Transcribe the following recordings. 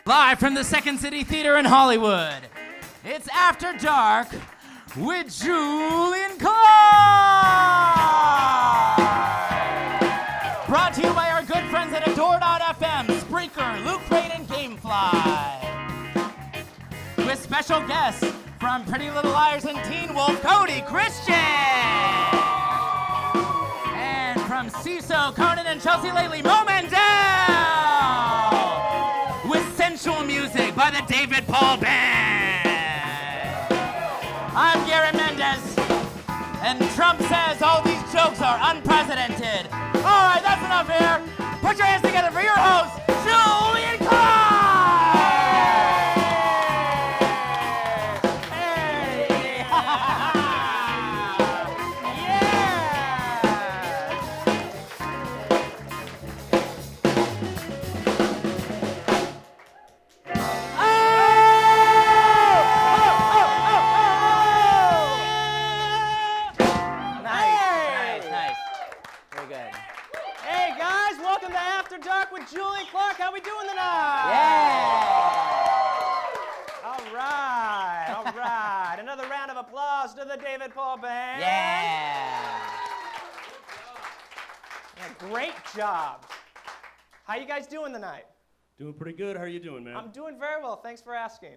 Live from the Second City Theater in Hollywood, it's After Dark with Julian Clark! Brought to you by our good friends at Adore.fm, Spreaker, Luke Crane, and Gamefly. With special guests from Pretty Little Liars and Teen Wolf, Cody Christian! And from Conan, and Chelsea Lately, Mo Mandel! Sensual music by the David Paul Band. I'm Garrett Mendez, and Trump says all these jokes are unprecedented. All right, that's enough here. Put your hands together for your host, Julian Clark. Hey. Julian Clark, how we doing tonight? Yeah! All right. Another round of applause to the David Paul Band. Yeah! Great job. How you guys doing tonight? Doing pretty good. How are you doing, man? I'm doing very well. Thanks for asking.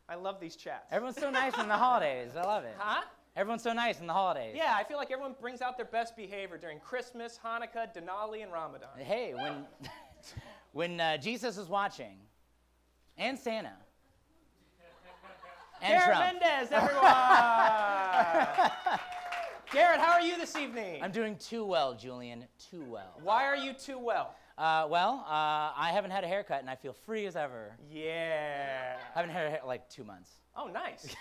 I love these chats. Everyone's so nice in the holidays. I love it. Huh? Everyone's so nice in the holidays. Yeah, I feel like everyone brings out their best behavior during Christmas, Hanukkah, Denali, and Ramadan. Hey, when Jesus is watching, and Santa, and Garrett Trump. Mendez, everyone! Garrett, how are you this evening? I'm doing too well, Julian, too well. Why are you too well? I haven't had a haircut, and I feel free as ever. Yeah. I haven't had a hair like 2 months. Oh, nice.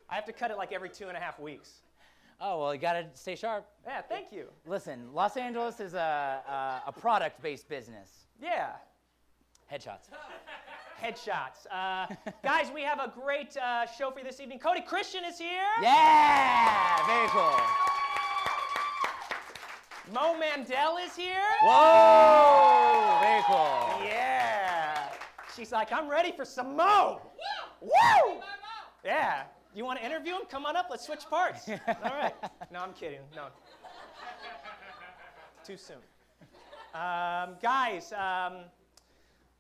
I have to cut it like every 2.5 weeks. Oh, well, you gotta stay sharp. Yeah, thank you. Listen, Los Angeles is a product-based business. Yeah. Headshots. Headshots. Guys, we have a great show for you this evening. Cody Christian is here. Yeah, very cool. Mo Mandel is here. Whoa, very cool. Yeah. She's like, I'm ready for some Mo. Woo! Yeah. You want to interview him? Come on up. Let's switch parts. All right. No, I'm kidding. No. Too soon. Guys,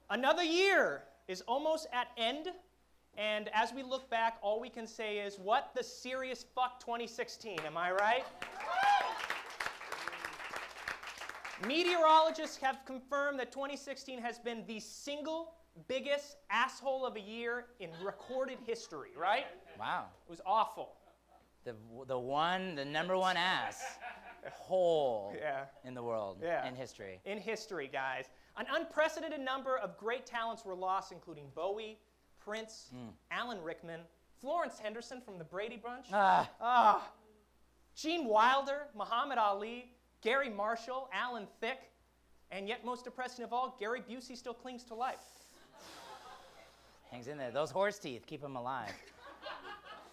another year is almost at end. And as we look back, all we can say is, what the serious fuck 2016. Am I right? Meteorologists have confirmed that 2016 has been the single biggest asshole of a year in recorded history, right? Wow. It was awful. The number one ass hole in the world, in history. In history, guys. An unprecedented number of great talents were lost, including Bowie, Prince, Alan Rickman, Florence Henderson from the Brady Bunch, Gene Wilder, Muhammad Ali, Gary Marshall, Alan Thicke, and yet most depressing of all, Gary Busey still clings to life. Hangs in there. Those horse teeth keep him alive.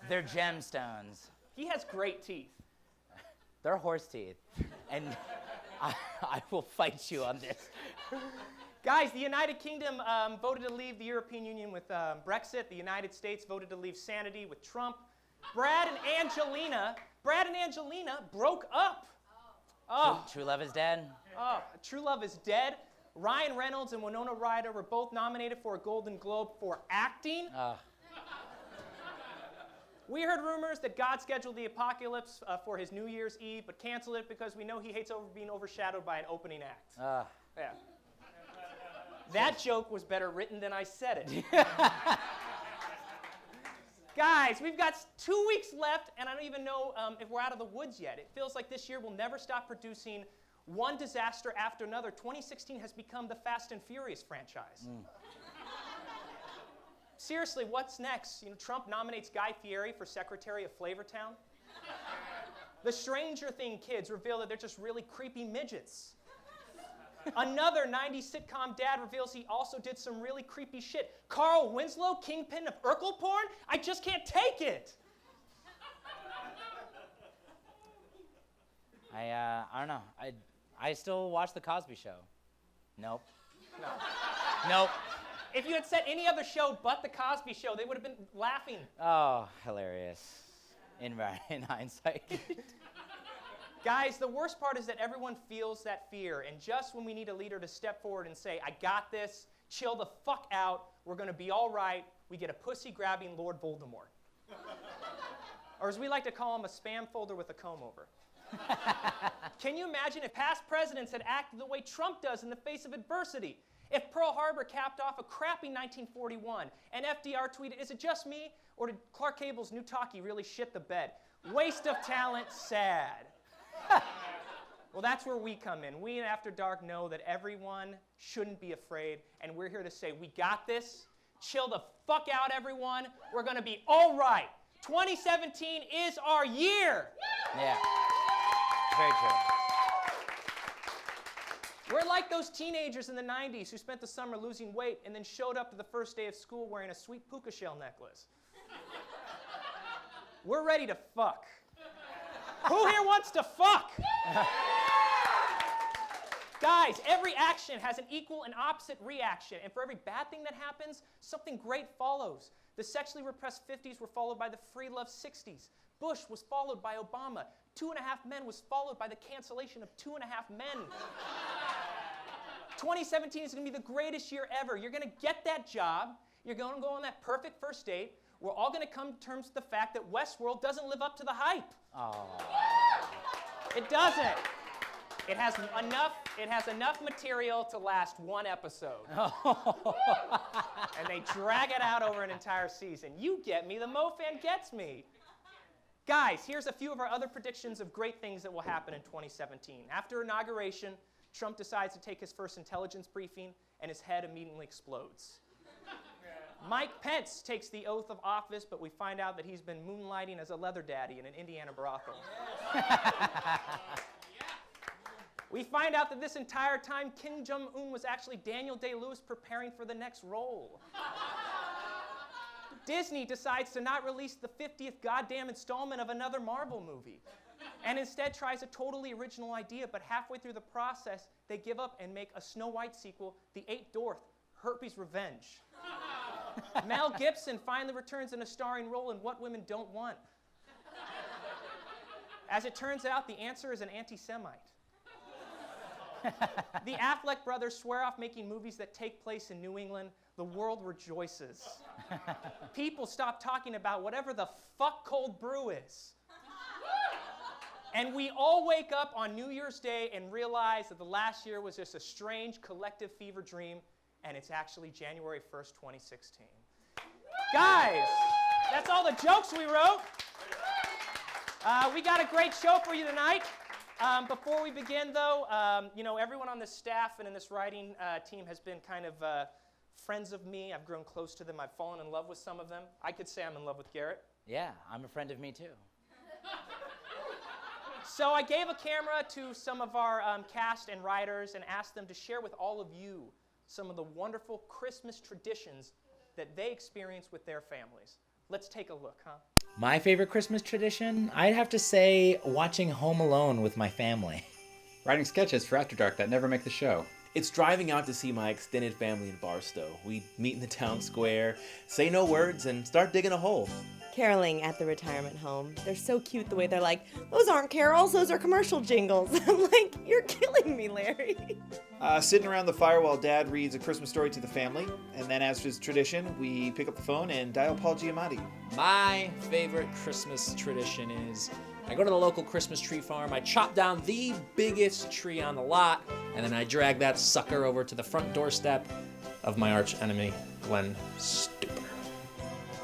They're gemstones. He has great teeth. They're horse teeth. And I will fight you on this. Guys, the United Kingdom voted to leave the European Union with Brexit. The United States voted to leave sanity with Trump. Brad and Angelina broke up. Oh. True love is dead. Oh, True Love is dead. Ryan Reynolds and Winona Ryder were both nominated for a Golden Globe for acting. We heard rumors that God scheduled the apocalypse for his New Year's Eve, but canceled it because we know he hates being overshadowed by an opening act. Yeah. That joke was better written than I said it. Guys, we've got 2 weeks left, and I don't even know if we're out of the woods yet. It feels like this year will never stop producing one disaster after another. 2016 has become the Fast and Furious franchise. Seriously, what's next? You know, Trump nominates Guy Fieri for Secretary of Flavortown. The Stranger Things kids reveal that they're just really creepy midgets. Another 90s sitcom dad reveals he also did some really creepy shit. Carl Winslow, kingpin of Urkel porn? I just can't take it. I don't know. I still watch The Cosby Show. Nope. No. Nope. If you had said any other show but The Cosby Show, they would have been laughing. Oh, hilarious. In hindsight. Guys, the worst part is that everyone feels that fear, and just when we need a leader to step forward and say, I got this, chill the fuck out, we're going to be all right, we get a pussy-grabbing Lord Voldemort. Or as we like to call him, a spam folder with a comb-over. Can you imagine if past presidents had acted the way Trump does in the face of adversity? If Pearl Harbor capped off a crappy 1941 and FDR tweeted, is it just me, or did Clark Gable's new talkie really shit the bed? Waste of talent, sad. Well, that's where we come in. We in After Dark know that everyone shouldn't be afraid, and we're here to say, we got this. Chill the fuck out, everyone. We're going to be all right. 2017 is our year. Yeah. Very true. We're like those teenagers in the 90s who spent the summer losing weight and then showed up to the first day of school wearing a sweet puka shell necklace. We're ready to fuck. Who here wants to fuck? Guys, every action has an equal and opposite reaction, and for every bad thing that happens, something great follows. The sexually repressed 50s were followed by the free love 60s. Bush was followed by Obama. 2.5 Men was followed by the cancellation of 2.5 Men. 2017 is going to be the greatest year ever. You're going to get that job. You're going to go on that perfect first date. We're all going to come to terms with the fact that Westworld doesn't live up to the hype. Oh. It doesn't. It has enough material to last one episode. And they drag it out over an entire season. You get me. The Mo fan gets me. Guys, here's a few of our other predictions of great things that will happen in 2017. After inauguration, Trump decides to take his first intelligence briefing, and his head immediately explodes. Mike Pence takes the oath of office, but we find out that he's been moonlighting as a leather daddy in an Indiana brothel. We find out that this entire time, Kim Jong-un was actually Daniel Day-Lewis preparing for the next role. Disney decides to not release the 50th goddamn installment of another Marvel movie, and instead tries a totally original idea, but halfway through the process, they give up and make a Snow White sequel, The Eighth Dwarf, Herpes Revenge. Mel Gibson finally returns in a starring role in What Women Don't Want. As it turns out, the answer is an anti-Semite. The Affleck brothers swear off making movies that take place in New England. The world rejoices. People stop talking about whatever the fuck cold brew is. And we all wake up on New Year's Day and realize that the last year was just a strange collective fever dream, and it's actually January 1st, 2016. Guys, that's all the jokes we wrote. We got a great show for you tonight. Before we begin, though, everyone on this staff and in this writing team has been kind of friends of me. I've grown close to them. I've fallen in love with some of them. I could say I'm in love with Garrett. Yeah, I'm a friend of me, too. So I gave a camera to some of our cast and writers and asked them to share with all of you some of the wonderful Christmas traditions that they experience with their families. Let's take a look, huh? My favorite Christmas tradition? I'd have to say watching Home Alone with my family. Writing sketches for After Dark that never make the show. It's driving out to see my extended family in Barstow. We meet in the town square, say no words, and start digging a hole. Caroling at the retirement home. They're so cute the way they're like, those aren't carols, those are commercial jingles. I'm like, you're killing me, Larry. Sitting around the fire while Dad reads A Christmas Story to the family, and then as is tradition, we pick up the phone and dial Paul Giamatti. My favorite Christmas tradition is I go to the local Christmas tree farm, I chop down the biggest tree on the lot, and then I drag that sucker over to the front doorstep of my arch enemy, Glenn Stuper.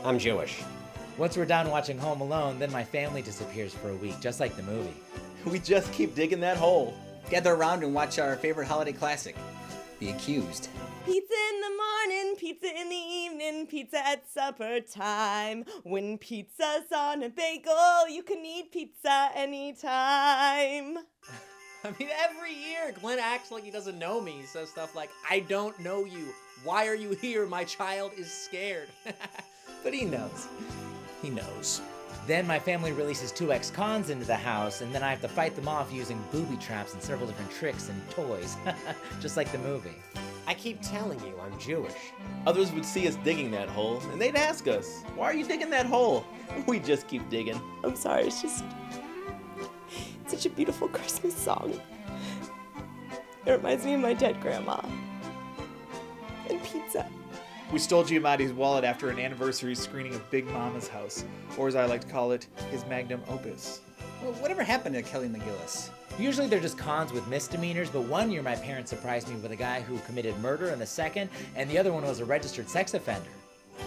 I'm Jewish. Once we're done watching Home Alone, then my family disappears for a week, just like the movie. We just keep digging that hole. Gather around and watch our favorite holiday classic, The Accused. Pizza in the morning, pizza in the evening, pizza at supper time. When pizza's on a bagel, you can eat pizza anytime. I mean, every year, Glenn acts like he doesn't know me. He says stuff like, I don't know you. Why are you here? My child is scared. But he knows. He knows. Then my family releases 2 ex-cons into the house, and then I have to fight them off using booby traps and several different tricks and toys, just like the movie. I keep telling you, I'm Jewish. Others would see us digging that hole, and they'd ask us, why are you digging that hole? We just keep digging. I'm sorry, it's such a beautiful Christmas song. It reminds me of my dead grandma. And pizza. We stole Giamatti's wallet after an anniversary screening of Big Mama's House, or as I like to call it, his magnum opus. Well, whatever happened to Kelly McGillis? Usually they're just cons with misdemeanors, but one year my parents surprised me with a guy who committed murder in the second, and the other one was a registered sex offender.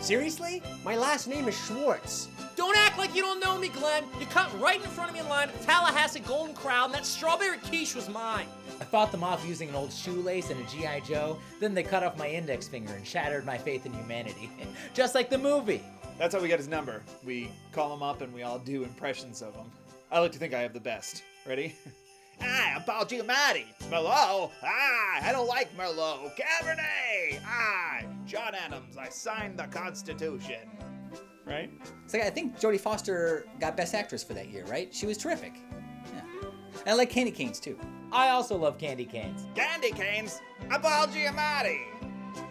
Seriously? My last name is Schwartz. Don't act like you don't know me, Glenn. You cut right in front of me in line at Tallahassee Golden Crown, and that strawberry quiche was mine. I fought them off using an old shoelace and a G.I. Joe, then they cut off my index finger and shattered my faith in humanity. Just like the movie. That's how we got his number. We call him up and we all do impressions of him. I like to think I have the best. Ready? Hi, I'm Paul Giamatti. Merlot. Hi, I don't like Merlot. Cabernet. Hi, John Adams. I signed the Constitution. Right? It's like, I think Jodie Foster got Best Actress for that year, right? She was terrific. Yeah. And I like candy canes, too. I also love candy canes. Candy canes? I'm Paul Giamatti.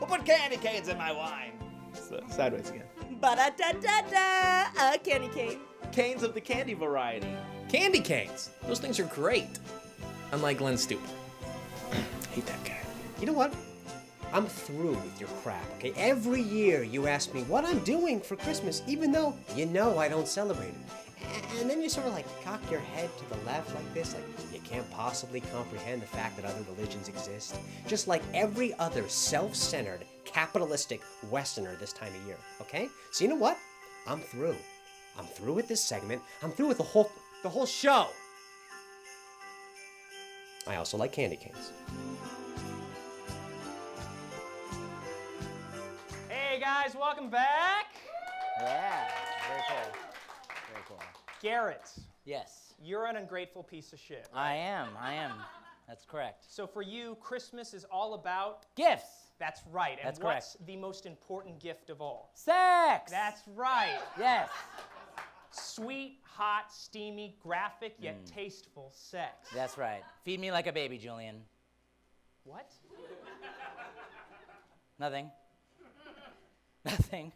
Who put candy canes in my wine? So, sideways again. Ba-da-da-da-da, a candy cane. Canes of the candy variety. Candy canes. Those things are great. Unlike Glenn Stupid. Hate that guy. You know what? I'm through with your crap, okay? Every year you ask me what I'm doing for Christmas, even though you know I don't celebrate it. And then you sort of like cock your head to the left like this, like you can't possibly comprehend the fact that other religions exist. Just like every other self-centered, capitalistic Westerner this time of year, okay? So you know what? I'm through. I'm through with this segment. I'm through with the whole show. I also like candy canes. Hey guys, welcome back. Yeah, very cool. Very cool. Garrett, Yes, you're an ungrateful piece of shit. I am. That's correct. So for you, Christmas is all about... Gifts. That's right. And That's what's correct. the most important gift of all? Sex. That's right. Yes. Sweet, hot, steamy, graphic, yet tasteful sex. That's right. Feed me like a baby, Julian. What? Nothing. Nothing.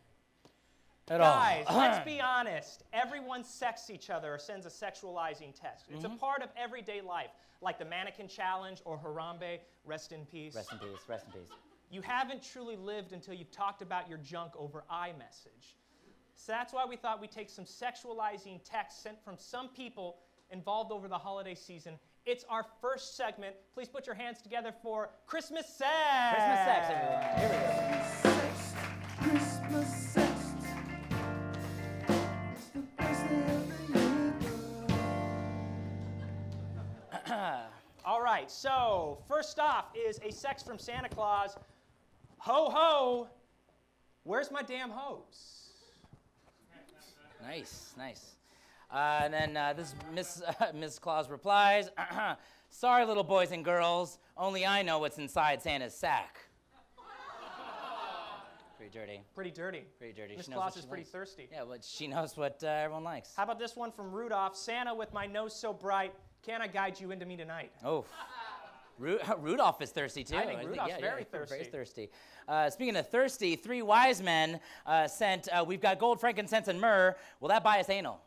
At Guys, all. let's be honest. Everyone sexts each other or sends a sexualizing text. It's a part of everyday life, like the mannequin challenge or Harambe, rest in peace. Rest in peace. Rest in peace. You haven't truly lived until you've talked about your junk over iMessage. So that's why we thought we'd take some sexualizing texts sent from some people involved over the holiday season. It's our first segment. Please put your hands together for Christmas Sex. Christmas sex, everyone. Here we go. Christmas sex. It's the best All right, so first off is a sext from Santa Claus. Ho ho, where's my damn hose? Nice, nice. And then this Miss Claus replies, sorry, little boys and girls, only I know what's inside Santa's sack. Pretty dirty. Pretty dirty. Pretty dirty. Miss She knows Claus what is she pretty likes. thirsty. Yeah, but she knows what everyone likes. How about this one from Rudolph? Santa, with my nose so bright, can I guide you into me tonight? Oh. Rudolph is thirsty too. I think Rudolph's very Very thirsty. thirsty. Speaking of thirsty, 3 wise men sent, we've got gold, frankincense, and myrrh. Will that buy us anal?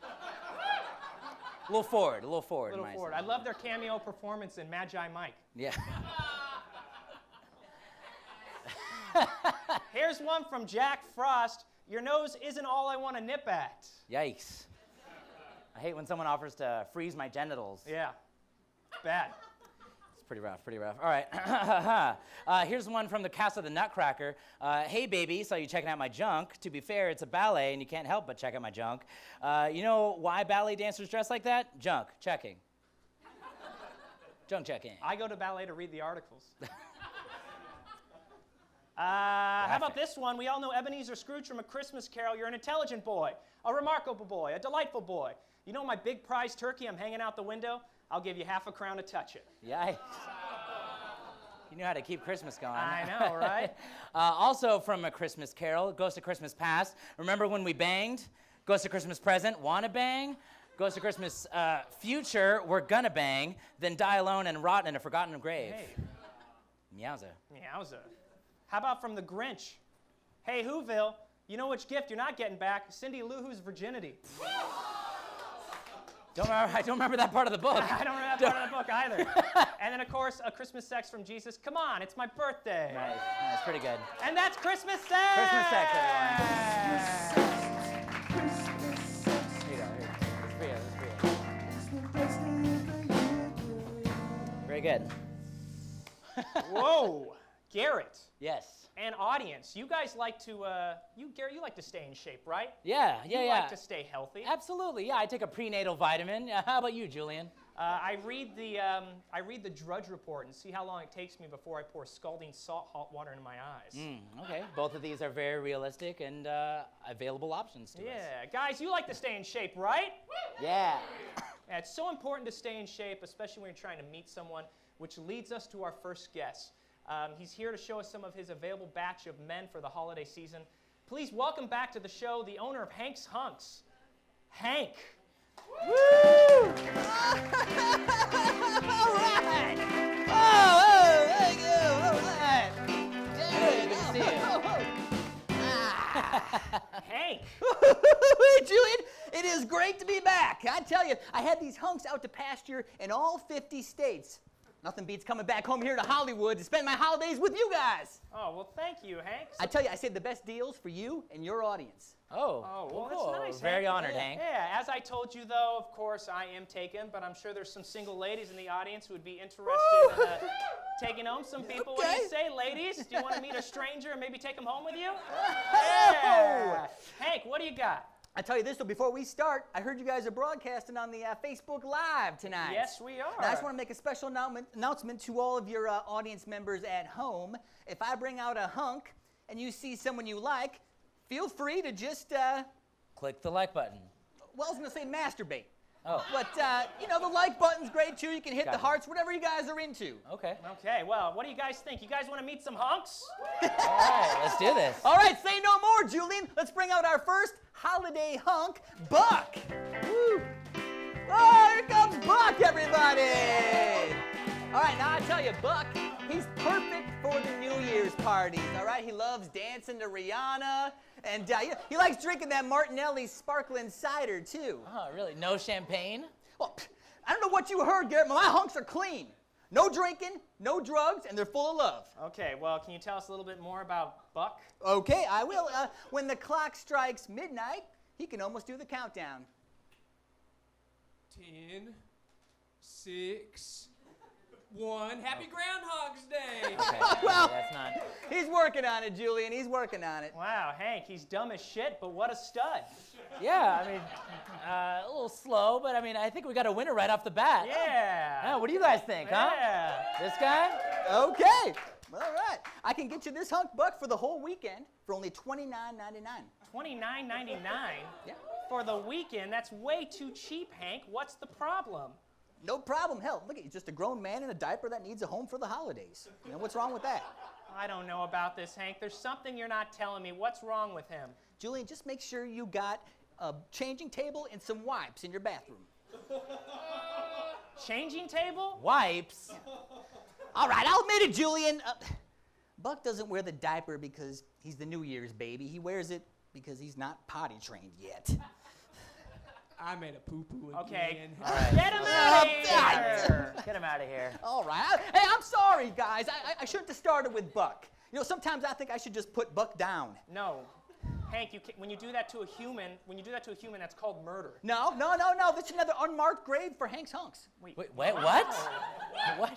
A little forward. A little forward. I love their cameo performance in Magi Mike. Yeah. Here's one from Jack Frost. Your nose isn't all I want to nip at. Yikes. I hate when someone offers to freeze my genitals. Yeah. Bad. It's pretty rough, pretty rough. All right. Here's one from the cast of The Nutcracker. Hey, baby, saw you checking out my junk. To be fair, it's a ballet, and you can't help but check out my junk. You know why ballet dancers dress like that? Junk checking. Junk checking. I go to ballet to read the articles. How about this one? We all know Ebenezer Scrooge from A Christmas Carol. You're an intelligent boy, a remarkable boy, a delightful boy. You know my big prize turkey I'm hanging out the window? I'll give you half a crown to touch it. Yikes. You know how to keep Christmas going. I know, right? Also from A Christmas Carol, Ghost of Christmas Past. Remember when we banged? Ghost of Christmas Present, wanna bang? Ghost of Christmas Future, we're gonna bang, then die alone and rot in a forgotten grave. Hey. Meowza. Meowza. How about from the Grinch? Hey, Whoville, you know which gift you're not getting back? Cindy Lou Who's virginity. I don't remember that part of the book. I don't remember that part of the book either. And then, of course, a Christmas sex from Jesus. Come on, it's my birthday. Nice. That's pretty good. And that's Christmas sex! Christmas sex, everyone. Here you go. Here. This is for you. Very good. Whoa. Garrett. Yes. And audience, you guys like to, Garrett, you like to stay in shape, right? Yeah. You like to stay healthy. Absolutely. Yeah, I take a prenatal vitamin. How about you, Julian? I read the Drudge Report and see how long it takes me before I pour scalding hot water into my eyes. Okay. Both of these are very realistic and available options to us. Yeah, guys, you like to stay in shape, right? Yeah. Yeah, it's so important to stay in shape, especially when you're trying to meet someone, which leads us to our first guest. He's here to show us some of his available batch of men for the holiday season. Please welcome back to the show the owner of Hank's Hunks, Hank. Woo! All right! Oh, thank you. All right. Hey, good to see you. Hank. Hey, Julian, it is great to be back. I tell you, I had these hunks out to pasture in all 50 states. Nothing beats coming back home here to Hollywood to spend my holidays with you guys. Oh, well, thank you, Hank. I tell you, I saved the best deals for you and your audience. Oh, well, cool. that's nice, Very Hank. honored, Hank. Yeah, as I told you, though, of course, I am taken, but I'm sure there's some single ladies in the audience who would be interested in taking home some people. What do you say, ladies? Do you want to meet a stranger and maybe take them home with you? Yeah. Hank, what do you got? I tell you this, though, before we start, I heard you guys are broadcasting on the Facebook Live tonight. Yes, we are. Now, I just want to make a special announcement to all of your audience members at home. If I bring out a hunk and you see someone you like, feel free to just... Click the like button. Well, I was going to say masturbate. Oh. But, the like button's great, too. You can hit Got the it. hearts, whatever you guys are into. Okay. Okay, well, what do you guys think? You guys want to meet some hunks? All right, let's do this. All right, say no more, Julian. Let's bring out our first holiday hunk, Buck. Woo. Oh, here comes Buck, everybody. All right, now I tell you, Buck, he's perfect for the New Year's parties, all right? He loves dancing to Rihanna, and he likes drinking that Martinelli sparkling cider, too. Oh, really? No champagne? Well, I don't know what you heard, Garrett, but my hunks are clean. No drinking, no drugs, and they're full of love. Okay, well, can you tell us a little bit more about Buck? Okay, I will. When the clock strikes midnight, he can almost do the countdown. 10, 6, 1. Happy Groundhog's Day. Okay, Well, that's not... He's working on it, Julian. He's working on it. Wow, Hank, he's dumb as shit, but what a stud. Yeah, I mean, a little slow, but I mean, I think we got a winner right off the bat. Yeah. What do you guys think, huh? Yeah. This guy? Okay. All right. I can get you this hunk, Buck, for the whole weekend for only $29.99. $29.99? Yeah. For the weekend? That's way too cheap, Hank. What's the problem? No problem. Hell, look, he's just a grown man in a diaper that needs a home for the holidays. You know, what's wrong with that? I don't know about this, Hank. There's something you're not telling me. What's wrong with him? Julian, just make sure you got a changing table and some wipes in your bathroom. Changing table? Wipes? All right, I'll admit it, Julian. Buck doesn't wear the diaper because he's the New Year's baby. He wears it because he's not potty trained yet. I made a poo-poo again. Okay. All right. Get him out of here! Get him out of here. All right. Hey, I'm sorry, guys. I shouldn't have started with Buck. You know, sometimes I think I should just put Buck down. No. Hank, when you do that to a human, that's called murder. No. This is another unmarked grave for Hank's hunks. Wait, what? What? Yeah.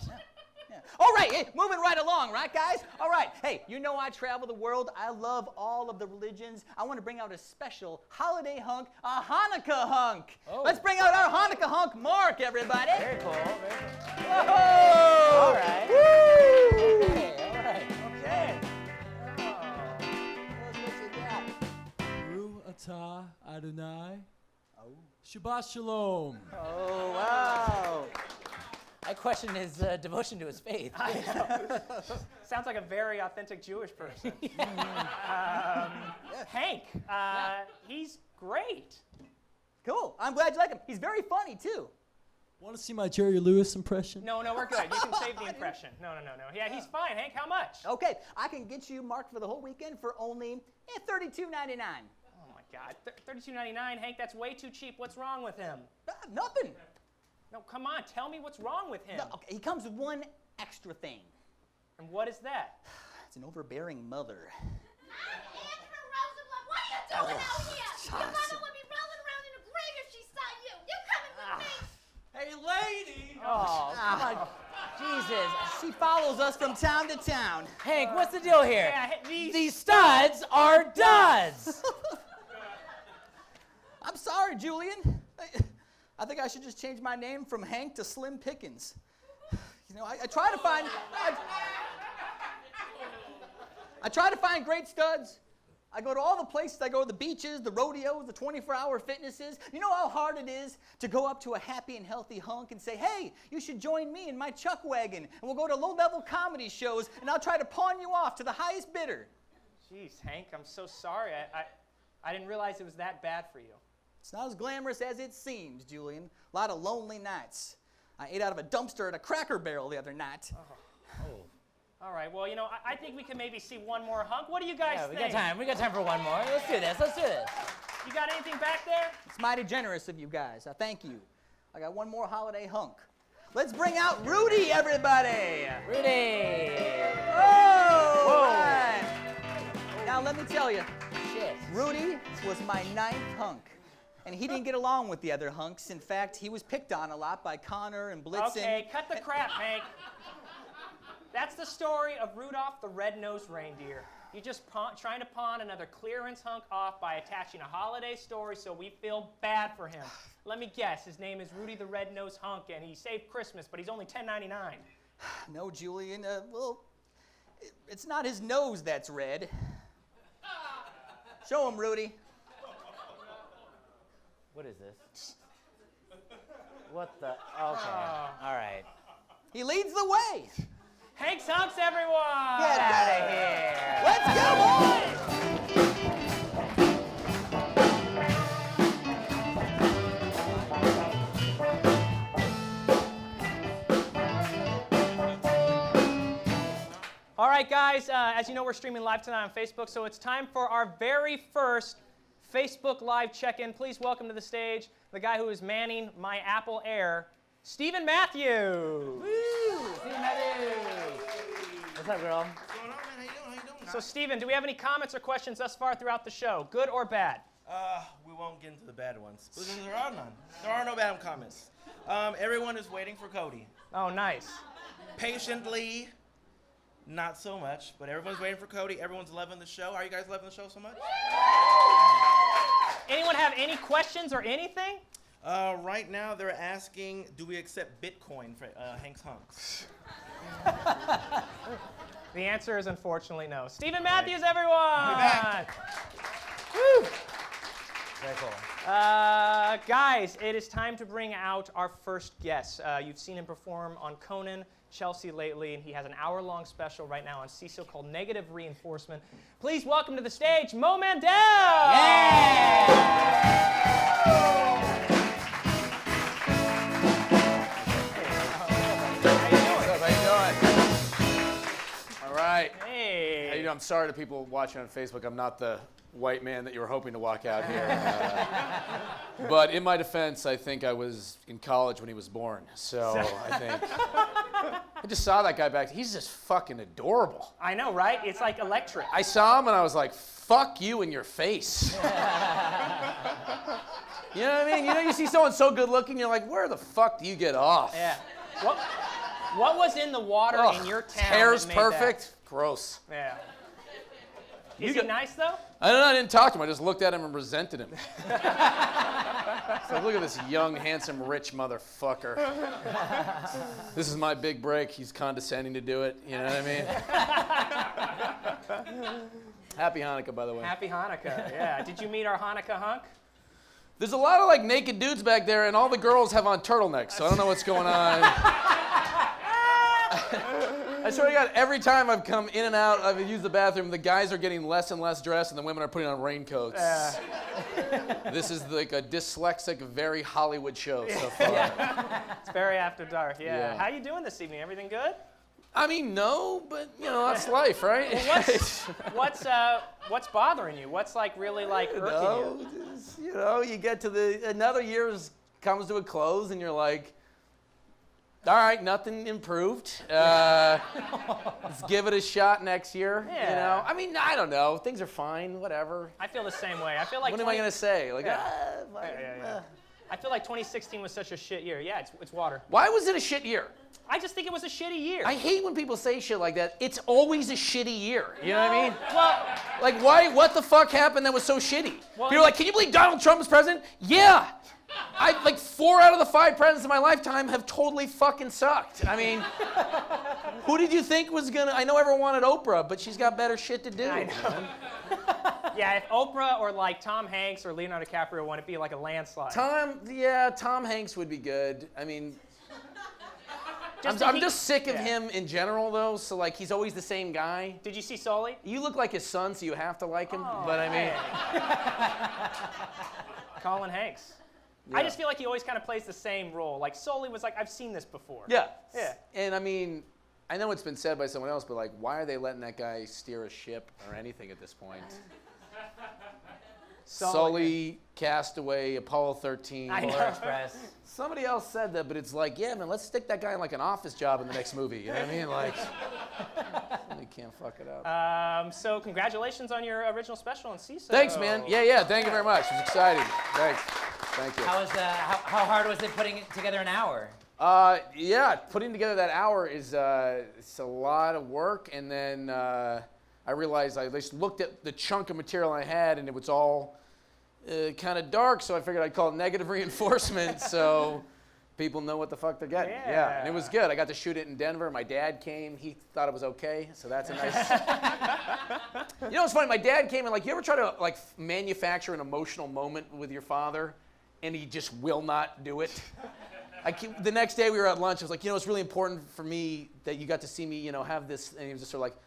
All right, hey, moving right along, right, guys? All right, hey, you know I travel the world. I love all of the religions. I want to bring out a special holiday hunk, a Hanukkah hunk. Oh. Let's bring out our Hanukkah hunk, Mark, everybody. Very cool, very cool. Whoa! All right. Woo! Okay, all right. Okay. Ru atah Adonai. Shabbat Shalom. Oh, wow. I question his devotion to his faith. Sounds like a very authentic Jewish person. Hank, he's great. Cool. I'm glad you like him. He's very funny, too. Want to see my Jerry Lewis impression? No, we're good. You can save the impression. No. Yeah, he's fine. Hank, how much? Okay, I can get you marked for the whole weekend for only $32.99. Oh my God, $32.99, Hank. That's way too cheap. What's wrong with him? Nothing. No, come on. Tell me what's wrong with him. No, okay, he comes with one extra thing. And what is that? It's an overbearing mother. What are you doing out here? Your mother would be rolling around in a grave if she saw you. You coming with me? Hey, lady! Oh, come on. Jesus. She follows us from town to town. Hank, what's the deal here? Yeah, These studs are duds. I'm sorry, Julian. I think I should just change my name from Hank to Slim Pickens. You know, I try to find... I try to find great studs. I go to all the places. I go to the beaches, the rodeos, the 24-hour fitnesses. You know how hard it is to go up to a happy and healthy hunk and say, hey, you should join me in my chuck wagon, and we'll go to low-level comedy shows, and I'll try to pawn you off to the highest bidder. Jeez, Hank, I'm so sorry. I didn't realize it was that bad for you. It's not as glamorous as it seems, Julian. A lot of lonely nights. I ate out of a dumpster at a Cracker Barrel the other night. Oh. All right, well, you know, I think we can maybe see one more hunk. What do you guys think? We got time for one more. Let's do this. You got anything back there? It's mighty generous of you guys. Thank you. I got one more holiday hunk. Let's bring out Rudy, everybody. Rudy. Oh, right. Now, let me tell you. Shit. Rudy was my 9th hunk. And he didn't get along with the other hunks. In fact, he was picked on a lot by Connor and Blitzen. Okay, cut the crap, Hank. That's the story of Rudolph the Red-Nosed Reindeer. You're just trying to pawn another clearance hunk off by attaching a holiday story so we feel bad for him. Let me guess, his name is Rudy the Red-Nosed Hunk, and he saved Christmas, but he's only $10.99. No, Julian. Well, it's not his nose that's red. Show him, Rudy. What is this? What the? Okay. All right. He leads the way. Hank's Hunks, everyone! Get out of here! Let's go, boys! All right, guys, as you know, we're streaming live tonight on Facebook, so it's time for our very first Facebook Live check-in. Please welcome to the stage the guy who is manning my Apple Air, Stephen Matthews. Woo! Stephen Matthews. What's up, girl? What's going on, man? How you doing? So, Stephen, do we have any comments or questions thus far throughout the show, good or bad? We won't get into the bad ones. Because there are none. There are no bad comments. Everyone is waiting for Cody. Oh, nice. Patiently, not so much, but everyone's waiting for Cody. Everyone's loving the show. Are you guys loving the show so much? Anyone have any questions or anything? Right now, they're asking, do we accept Bitcoin for Hank's Hunks? The answer is unfortunately no. Stephen Matthews, everyone! We're back. Woo! Very cool. Guys, it is time to bring out our first guest. You've seen him perform on Conan, Chelsea lately, and he has an hour-long special right now on Seeso called Negative Reinforcement. Please welcome to the stage, Mo Mandel! All right. Hey. How you doing? I'm sorry to people watching on Facebook. I'm not the white man that you were hoping to walk out here. But in my defense, I think I was in college when he was born. So I think I just saw that guy back. He's just fucking adorable. I know, right? It's like electric. I saw him and I was like, fuck you in your face. You know what I mean? You know, you see someone so good looking, you're like, where the fuck do you get off? Yeah. What was in the water in your town? Hair's that made perfect. That? Gross. Yeah. Is he nice though? I don't know. I didn't talk to him. I just looked at him and resented him. So look at this young, handsome, rich motherfucker. This is my big break. He's condescending to do it. You know what I mean? Happy Hanukkah, by the way. Happy Hanukkah. Yeah. Did you meet our Hanukkah hunk? There's a lot of like naked dudes back there, and all the girls have on turtlenecks. So I don't know what's going on. I I swear to God, every time I've come in and out, I've used the bathroom, the guys are getting less and less dressed, and the women are putting on raincoats. This is like a dyslexic, very Hollywood show so far. It's very after dark. Yeah. Yeah. How you doing this evening? Everything good? I mean, no, but you know, that's life, right? Well, what's bothering you? What's like really like irking you? You know, you get to another year comes to a close, and you're like, all right, nothing improved. Let's give it a shot next year. Yeah. You know, I mean, I don't know. Things are fine. Whatever. I feel the same way. I feel like. What am I gonna say? Like, I feel like 2016 was such a shit year. Yeah, it's water. Why was it a shit year? I just think it was a shitty year. I hate when people say shit like that. It's always a shitty year. You know what I mean? Well, like, why? What the fuck happened that was so shitty? Well, People are like, can you believe Donald Trump is president? Yeah. Like 4 out of the 5 presidents of my lifetime have totally fucking sucked. I mean, who did you think was gonna? I know everyone wanted Oprah, but she's got better shit to do. I know. Yeah, if Oprah or like Tom Hanks or Leonardo DiCaprio won, it'd be like a landslide. Tom Hanks would be good. I mean, I'm just sick of him in general, though. So like, he's always the same guy. Did you see Sully? You look like his son, so you have to like him. Oh, but I mean, Colin Hanks. Yeah. I just feel like he always kind of plays the same role. Like Sully was like, I've seen this before. Yeah. Yeah. And I mean, I know it's been said by someone else, but like, why are they letting that guy steer a ship or anything at this point? Sully, Castaway, Apollo 13. I know. Express. Somebody else said that, but it's like, yeah, man, let's stick that guy in like an office job in the next movie. You know what I mean? Like, you can't fuck it up. So congratulations on your original special on Seeso. Thanks, man. Yeah. Thank you very much. It was exciting. Thanks. Thank you. How hard was it putting it together an hour? Yeah, putting together that hour is it's a lot of work, and then I realized I just looked at the chunk of material I had, and it was all kind of dark, so I figured I'd call it negative reinforcement, so people know what the fuck they're getting. Yeah, and it was good. I got to shoot it in Denver. My dad came. He thought it was okay, so that's a nice. You know what's funny? My dad came and like, you ever try to like manufacture an emotional moment with your father, and he just will not do it? The next day we were at lunch. I was like, you know, it's really important for me that you got to see me, you know, have this. And he was just sort of like,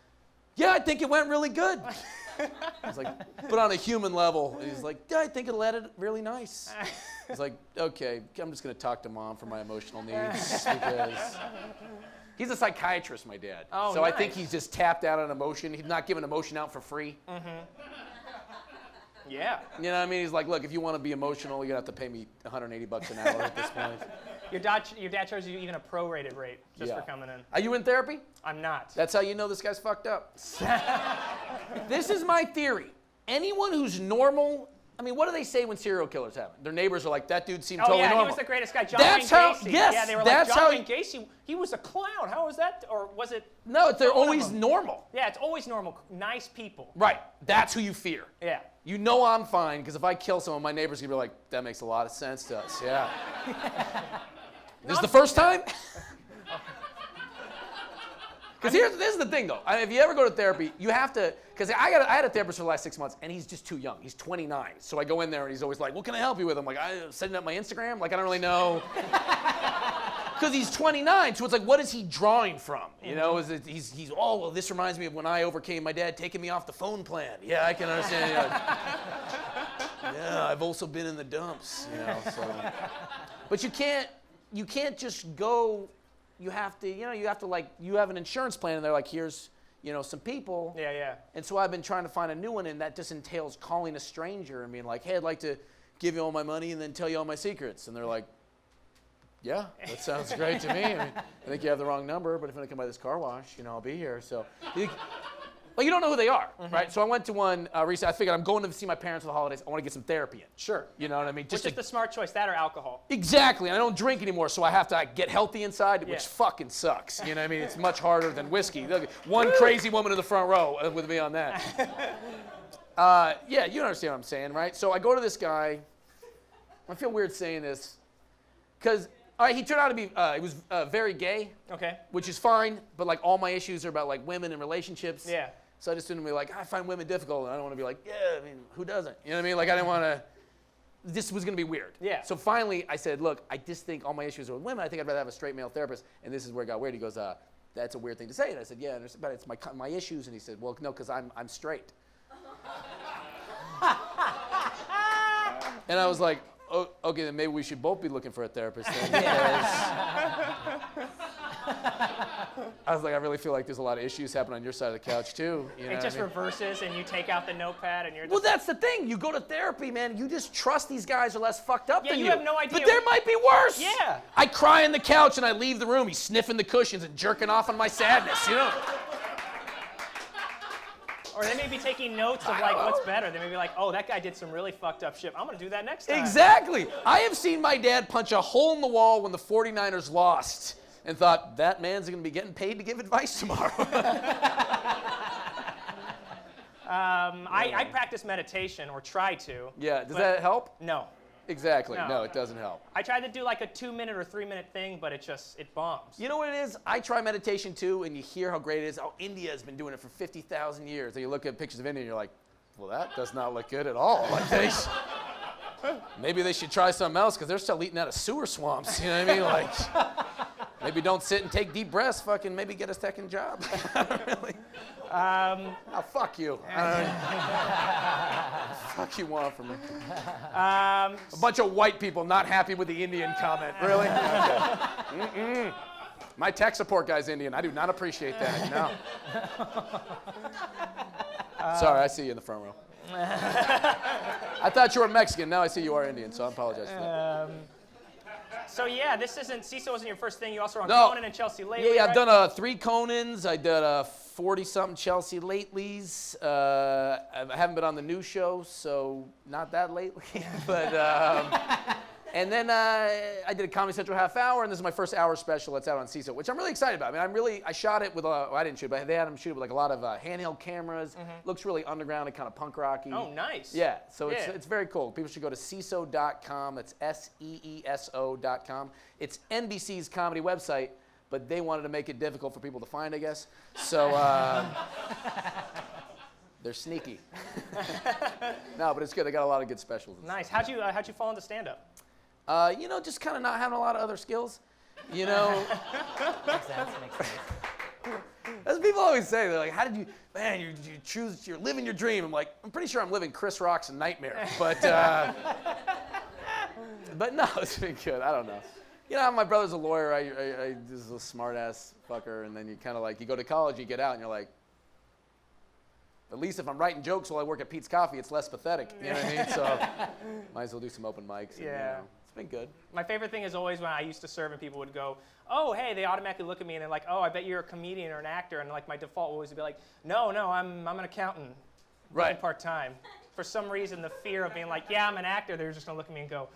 yeah, I think it went really good. I was like, but on a human level. And he's like, yeah, I think it landed really nice. I was like, okay, I'm just going to talk to Mom for my emotional needs because he's a psychiatrist, my dad. Oh, so nice. I think he's just tapped out on emotion. He's not giving emotion out for free. Mm-hmm. Yeah. You know what I mean? He's like, look, if you want to be emotional, you're going to have to pay me $180 an hour at this point. Your dad charges you even a prorated rate just for coming in. Are you in therapy? I'm not. That's how you know this guy's fucked up. This is my theory. Anyone who's normal, I mean, what do they say when serial killers happen? Their neighbors are like, that dude seemed totally normal. He was the greatest guy. John That's Wayne how, Gacy. yes, Yeah, they were that's like, John how Wayne Gacy, he was a clown. How was that? Or was it? No, they're always normal. Yeah, it's always normal. Nice people. Right. That's who you fear. Yeah. You know I'm fine, because if I kill someone, my neighbor's going to be like, that makes a lot of sense to us. Yeah. This is the first time? Because this is the thing, though. If you ever go to therapy, you have to, because I had a therapist for the last 6 months, and he's just too young. He's 29. So I go in there, and he's always like, what can I help you with? I'm like, I'm setting up my Instagram? Like, I don't really know. Because he's 29, so it's like, what is he drawing from? You know, he's oh, well, this reminds me of when I overcame my dad taking me off the phone plan. Yeah, I can understand. Yeah, I've also been in the dumps, you know, so. But you can't just go, you have to like, you have an insurance plan, and they're like, here's, you know, some people. Yeah, yeah. And so I've been trying to find a new one, and that just entails calling a stranger and being like, hey, I'd like to give you all my money and then tell you all my secrets. And they're like, yeah, that sounds great to me. I mean, I think you have the wrong number, but if you want to come by this car wash, you know, I'll be here. So, well, you don't know who they are, right? So I went to one recently. I figured I'm going to see my parents for the holidays. I want to get some therapy in. Sure. You know what I mean? Which is the smart choice, that or alcohol? Exactly. And I don't drink anymore, so I have to get healthy inside, which fucking sucks. You know what I mean? It's much harder than whiskey. Look, one crazy woman in the front row with me on that. Yeah, you understand what I'm saying, right? So I go to this guy. I feel weird saying this because he turned out to be, he was very gay. Okay. Which is fine, but like all my issues are about like women and relationships. Yeah. So I just didn't be like, I find women difficult, and I don't want to be like, yeah, I mean, who doesn't? You know what I mean? Like I didn't want to, this was going to be weird. Yeah. So finally I said, look, I just think all my issues are with women. I think I'd rather have a straight male therapist. And this is where it got weird. He goes, that's a weird thing to say. And I said, yeah, but it's my issues. And he said, well, no, because I'm straight. And I was like, oh, okay, then maybe we should both be looking for a therapist then. Because I was like, I really feel like there's a lot of issues happening on your side of the couch too. You know It just what I mean? reverses, and you take out the notepad, and you're just... Well, that's the thing. You go to therapy, man. You just trust these guys are less fucked up Yeah, than you. you have no idea. But there might be worse. Yeah. I cry on the couch and I leave the room. He's sniffing the cushions and jerking off on my sadness, you know? Or they may be taking notes of like what's better. They may be like, oh, that guy did some really fucked up shit. I'm gonna do that next time. Exactly. I have seen my dad punch a hole in the wall when the 49ers lost and thought, that man's gonna be getting paid to give advice tomorrow. I practice meditation, or try to. Yeah, does that help? No. Exactly. No, it doesn't help. I tried to do like a 2-minute or 3-minute thing, but it bombs. You know what it is? I try meditation too, and you hear how great it is. Oh, India has been doing it for 50,000 years. And you look at pictures of India, and you're like, well, that does not look good at all. Like maybe they should try something else, because they're still eating out of sewer swamps. You know what I mean? Like, maybe don't sit and take deep breaths. Fucking maybe get a second job. Really? Oh, fuck you. Fuck you want from me? A bunch of white people not happy with the Indian comment. Really? Okay. My tech support guy's Indian. I do not appreciate that. No. Sorry, I see you in the front row. I thought you were Mexican. Now I see you are Indian, so I apologize for that. So yeah, this isn't, CeeSo wasn't your first thing. You also were on No. Conan and Chelsea lately. Yeah, right? I've done 3 Conans. I did 40-something Chelsea latelys. I haven't been on the new show, so not that lately. But and then I did a Comedy Central half hour, and this is my first hour special that's out on SeeSo, which I'm really excited about. I mean, I shot it with well, I didn't shoot, but they had them shoot it with like a lot of handheld cameras. Looks really underground and kind of punk rocky. Oh, nice. Yeah, so it's very cool. People should go to SeeSo.com. That's SEESO.com. It's NBC's comedy website, but they wanted to make it difficult for people to find, I guess. So they're sneaky. No, but it's good. They got a lot of good specials. Nice. How'd you fall into stand-up? You know, just kind of not having a lot of other skills. You know. Makes sense. As people always say, they're like, how did you, man, you choose, you're living your dream. I'm like, I'm pretty sure I'm living Chris Rock's nightmare. But no, it's been good. I don't know. You know, my brother's a lawyer. I just a smart-ass fucker. And then you kind of like, you go to college, you get out, and you're like, at least if I'm writing jokes while I work at Pete's Coffee, it's less pathetic. You know what I mean? So might as well do some open mics. And, Yeah. you know, it's been good. My favorite thing is always when I used to serve and people would go, oh, hey, they automatically look at me and they're like, oh, I bet you're a comedian or an actor. And like my default would always be like, no, I'm an accountant. Right. Part-time. For some reason, the fear of being like, yeah, I'm an actor, they're just going to look at me and go,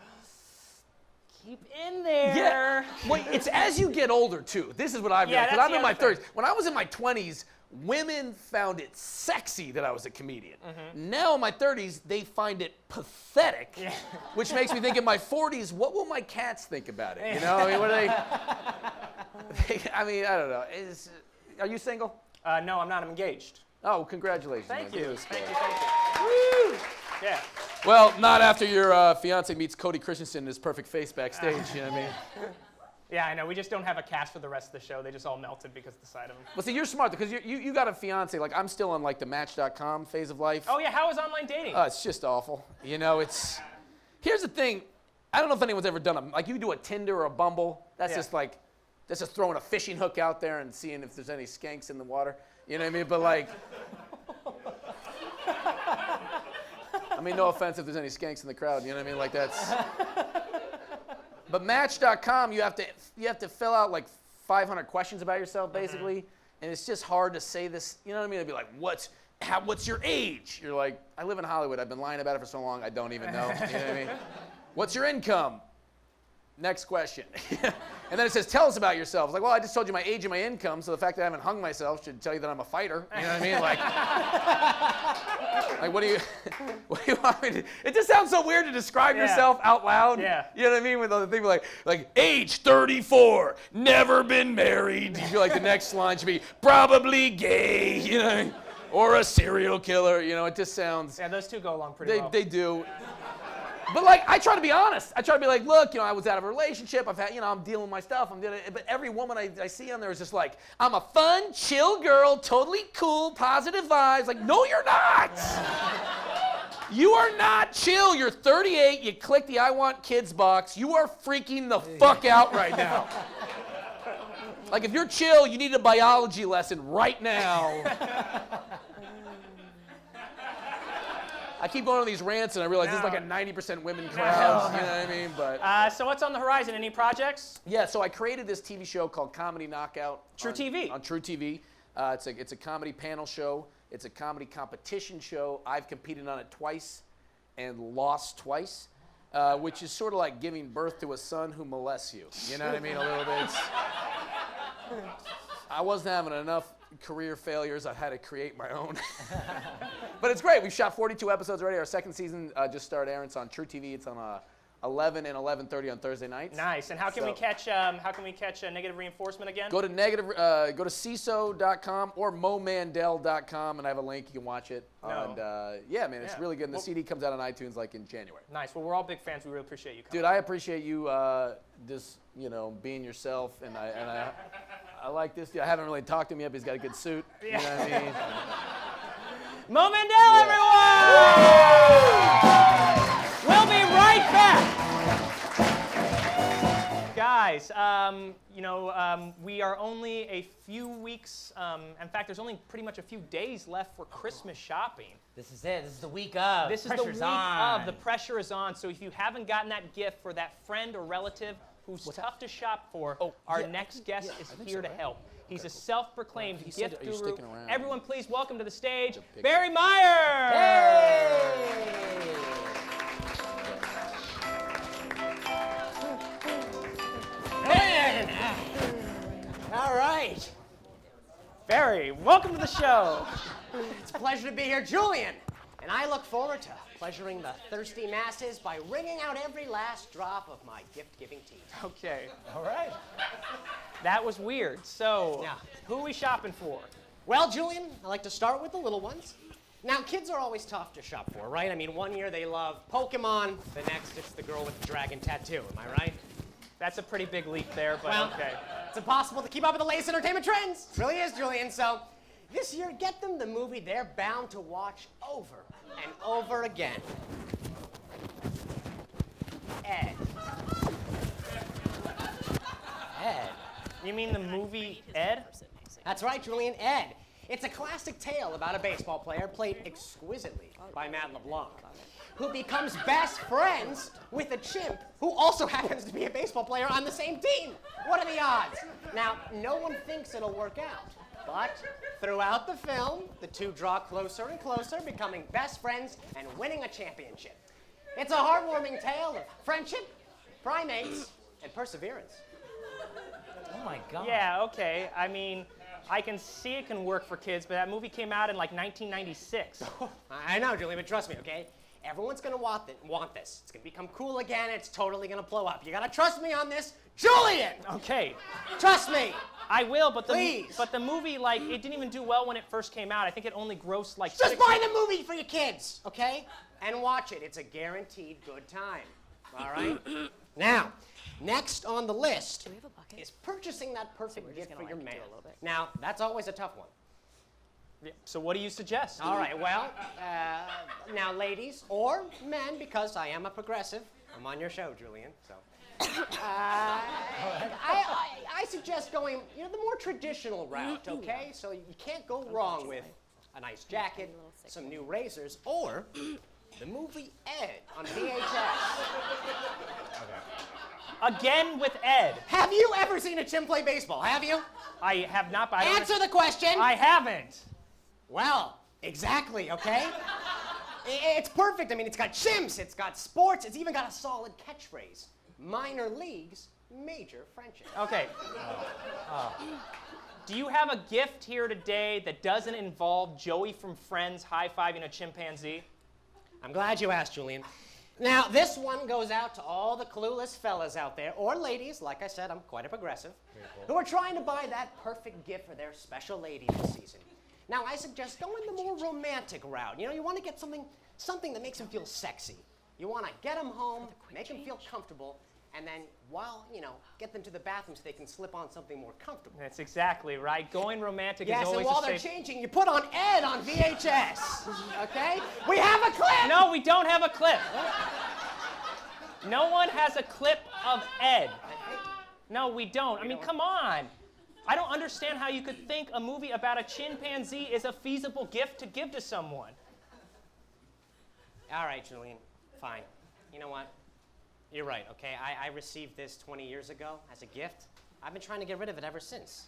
keep in there. Yeah. Well, it's as you get older, too. This is what I've done. Because I'm in my 30s. When I was in my 20s, women found it sexy that I was a comedian. Now in my 30s, they find it pathetic, which makes me think in my 40s, what will my cats think about it? You know, I mean, what are they? I mean, I don't know. Are you single? No, I'm not. I'm engaged. Oh, congratulations. Thank man. you. Thank Thank you. Woo! Yeah. Well, not after your fiance meets Cody Christian in his perfect face backstage, you know what I mean? Yeah, I know. We just don't have a cast for the rest of the show. They just all melted because of the sight of them. Well, see, you're smart because you got a fiance. Like, I'm still on like the Match.com phase of life. Oh yeah, how is online dating? It's just awful. You know, here's the thing. I don't know if anyone's ever done like you do a Tinder or a Bumble. That's just throwing a fishing hook out there and seeing if there's any skanks in the water. You know what I mean? But like, I mean, no offense if there's any skanks in the crowd. You know what I mean? Like that's. But Match.com, you have to fill out like 500 questions about yourself, basically, and it's just hard to say this. You know what I mean? It'd be like, what's your age? You're like, I live in Hollywood. I've been lying about it for so long, I don't even know. You know what I mean? What's your income? Next question. And then it says, tell us about yourself. It's like, well, I just told you my age and my income, so the fact that I haven't hung myself should tell you that I'm a fighter. You know what I mean? Like what do you want me to? It just sounds so weird to describe yourself out loud. Yeah. You know what I mean? With other things like age 34, never been married. You feel like the next line should be probably gay, you know, or a serial killer. You know, it just sounds. Yeah, those two go along pretty well. They do. But like, I try to be honest. I try to be like, look, you know, I was out of a relationship. I've had, you know, I'm dealing with my stuff. But every woman I see on there is just like, I'm a fun, chill girl, totally cool, positive vibes. Like, no, you're not. You are not chill. You're 38. You click the I want kids box. You are freaking the fuck out right now. Like, if you're chill, you need a biology lesson right now. I keep going on these rants, and I realize this is like a 90% women crowd. You know what I mean? But so what's on the horizon? Any projects? yeah, so I created this TV show called Comedy Knockout. True TV. On True TV. It's a comedy panel show. It's a comedy competition show. I've competed on it twice and lost twice, which is sort of like giving birth to a son who molests you. You know what I mean? A little bit. I wasn't having enough career failures. I had to create my own. But it's great. We've shot 42 episodes already. Our second season just started airing. It's on True TV. It's on 11 and 11:30 on Thursday nights. Nice. And how can we catch Negative Reinforcement again? Go to SeesoTV.com or MoMandel.com, and I have a link. You can watch it. And yeah, man, it's really good. And the CD comes out on iTunes like in January. Nice. Well, we're all big fans. We really appreciate you coming. Dude, I appreciate you just, you know, being yourself, and I like this dude. I haven't really talked to him yet, but he's got a good suit. You know what I mean? Mo Mandel, everyone! We'll be right back. Guys, we are only a few weeks, in fact, there's only pretty much a few days left for Christmas shopping. This is it. This is the week of. This is the week of. The pressure is on. So if you haven't gotten that gift for that friend or relative who's tough to shop for, our next guest is here to help. He's a self-proclaimed gift guru. Everyone, please welcome to the stage, Barry Meyer! Hey! All right. Barry, welcome to the show. It's a pleasure to be here, Julian. And I look forward to pleasuring the thirsty masses by wringing out every last drop of my gift-giving teeth. Okay. All right. That was weird. So, who are we shopping for? Well, Julian, I like to start with the little ones. Now, kids are always tough to shop for, right? I mean, one year they love Pokemon, the next it's the girl with the dragon tattoo. Am I right? That's a pretty big leap there, but okay. It's impossible to keep up with the latest entertainment trends. It really is, Julian. So, this year, get them the movie they're bound to watch over and over again. Ed. Ed? You mean the movie Ed? That's right, Julian, Ed. It's a classic tale about a baseball player played exquisitely by Matt LeBlanc, who becomes best friends with a chimp who also happens to be a baseball player on the same team. What are the odds? Now, no one thinks it'll work out, but throughout the film, the two draw closer and closer, becoming best friends and winning a championship. It's a heartwarming tale of friendship, primates, and perseverance. Oh my God. Yeah, okay. I mean, I can see it can work for kids, but that movie came out in like 1996. I know, Julian, but trust me, okay? Everyone's gonna want this. It's gonna become cool again. It's totally gonna blow up. You gotta trust me on this, Julian. Okay. Trust me. I will, but Please. the movie, like, it didn't even do well when it first came out. I think it only grossed like. Just buy the movie for your kids, okay? And watch it. It's a guaranteed good time. All right. Now, next on the list is purchasing that perfect gift for your man. Now, that's always a tough one. Yeah, so what do you suggest? All right, well, now ladies or men, because I am a progressive, I'm on your show, Julian, so. I suggest going, the more traditional route, okay? So you can't go wrong with a nice jacket, some new razors, or the movie Ed on VHS. Again with Ed. Have you ever seen a chimp play baseball? Have you? I have not, but I don't Answer the question. I haven't. Well, exactly, okay? It's perfect. I mean, it's got chimps, it's got sports, it's even got a solid catchphrase. Minor leagues, major friendship. Okay. Do you have a gift here today that doesn't involve Joey from Friends high-fiving a chimpanzee? I'm glad you asked, Julian. Now, this one goes out to all the clueless fellas out there, or ladies, like I said, I'm quite a progressive, who are trying to buy that perfect gift for their special lady this season. Now, I suggest going the more romantic route. You want to get something that makes them feel sexy. You want to get them home, make them feel comfortable, and then, get them to the bathroom so they can slip on something more comfortable. That's exactly right. Going romantic Yes, is always and while a they're safe... changing, you put on Ed on VHS, okay? We have a clip! No, we don't have a clip. No one has a clip of Ed. No, we don't. I mean, come on. I don't understand how you could think a movie about a chimpanzee is a feasible gift to give to someone. All right, Julian, fine. You know what? You're right, okay? I received this 20 years ago as a gift. I've been trying to get rid of it ever since.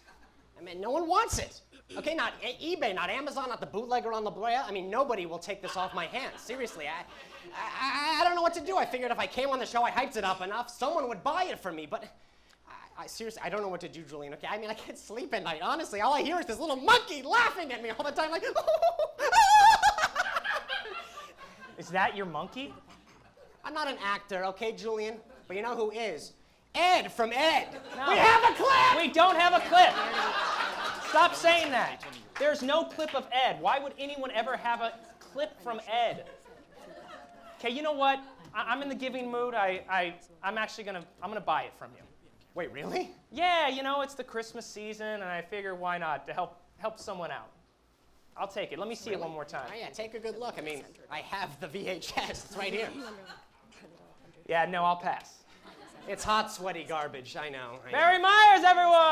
I mean, no one wants it. Okay, not eBay, not Amazon, not the bootlegger on La Brea. I mean, nobody will take this off my hands. Seriously, I don't know what to do. I figured if I came on the show, I hyped it up enough, someone would buy it for me, but seriously, I don't know what to do, Julian, okay? I mean, I can't sleep at night, honestly. All I hear is this little monkey laughing at me all the time, like, Is that your monkey? I'm not an actor, okay, Julian? But you know who is? Ed from Ed. No. We have a clip! We don't have a clip. Stop saying that. There's no clip of Ed. Why would anyone ever have a clip from Ed? Okay, you know what? I'm in the giving mood. I'm actually gonna buy it from you. Wait, really? Yeah, it's the Christmas season, and I figure why not to help someone out. I'll take it. Let me see it one more time. Oh, yeah, take a good look. I mean, I have the VHS. It's right here. Yeah, no, I'll pass. It's hot, sweaty garbage. I know. Barry Myers, everyone!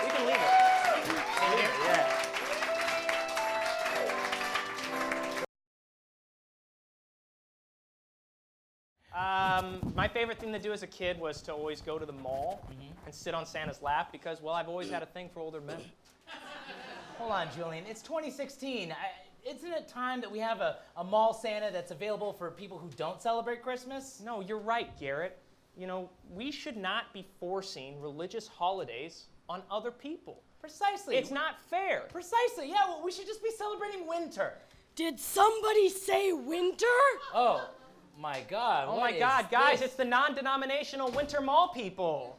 You can leave it. Yeah. My favorite thing to do as a kid was to always go to the mall and sit on Santa's lap because, well, I've always had a thing for older men. Hold on, Julian. It's 2016. Isn't it time that we have a mall Santa that's available for people who don't celebrate Christmas? No, you're right, Garrett. We should not be forcing religious holidays on other people. Precisely. It's not fair. Precisely. Yeah, well, we should just be celebrating winter. Did somebody say winter? Oh, my God. Oh, my God, guys, it's the non-denominational winter mall people.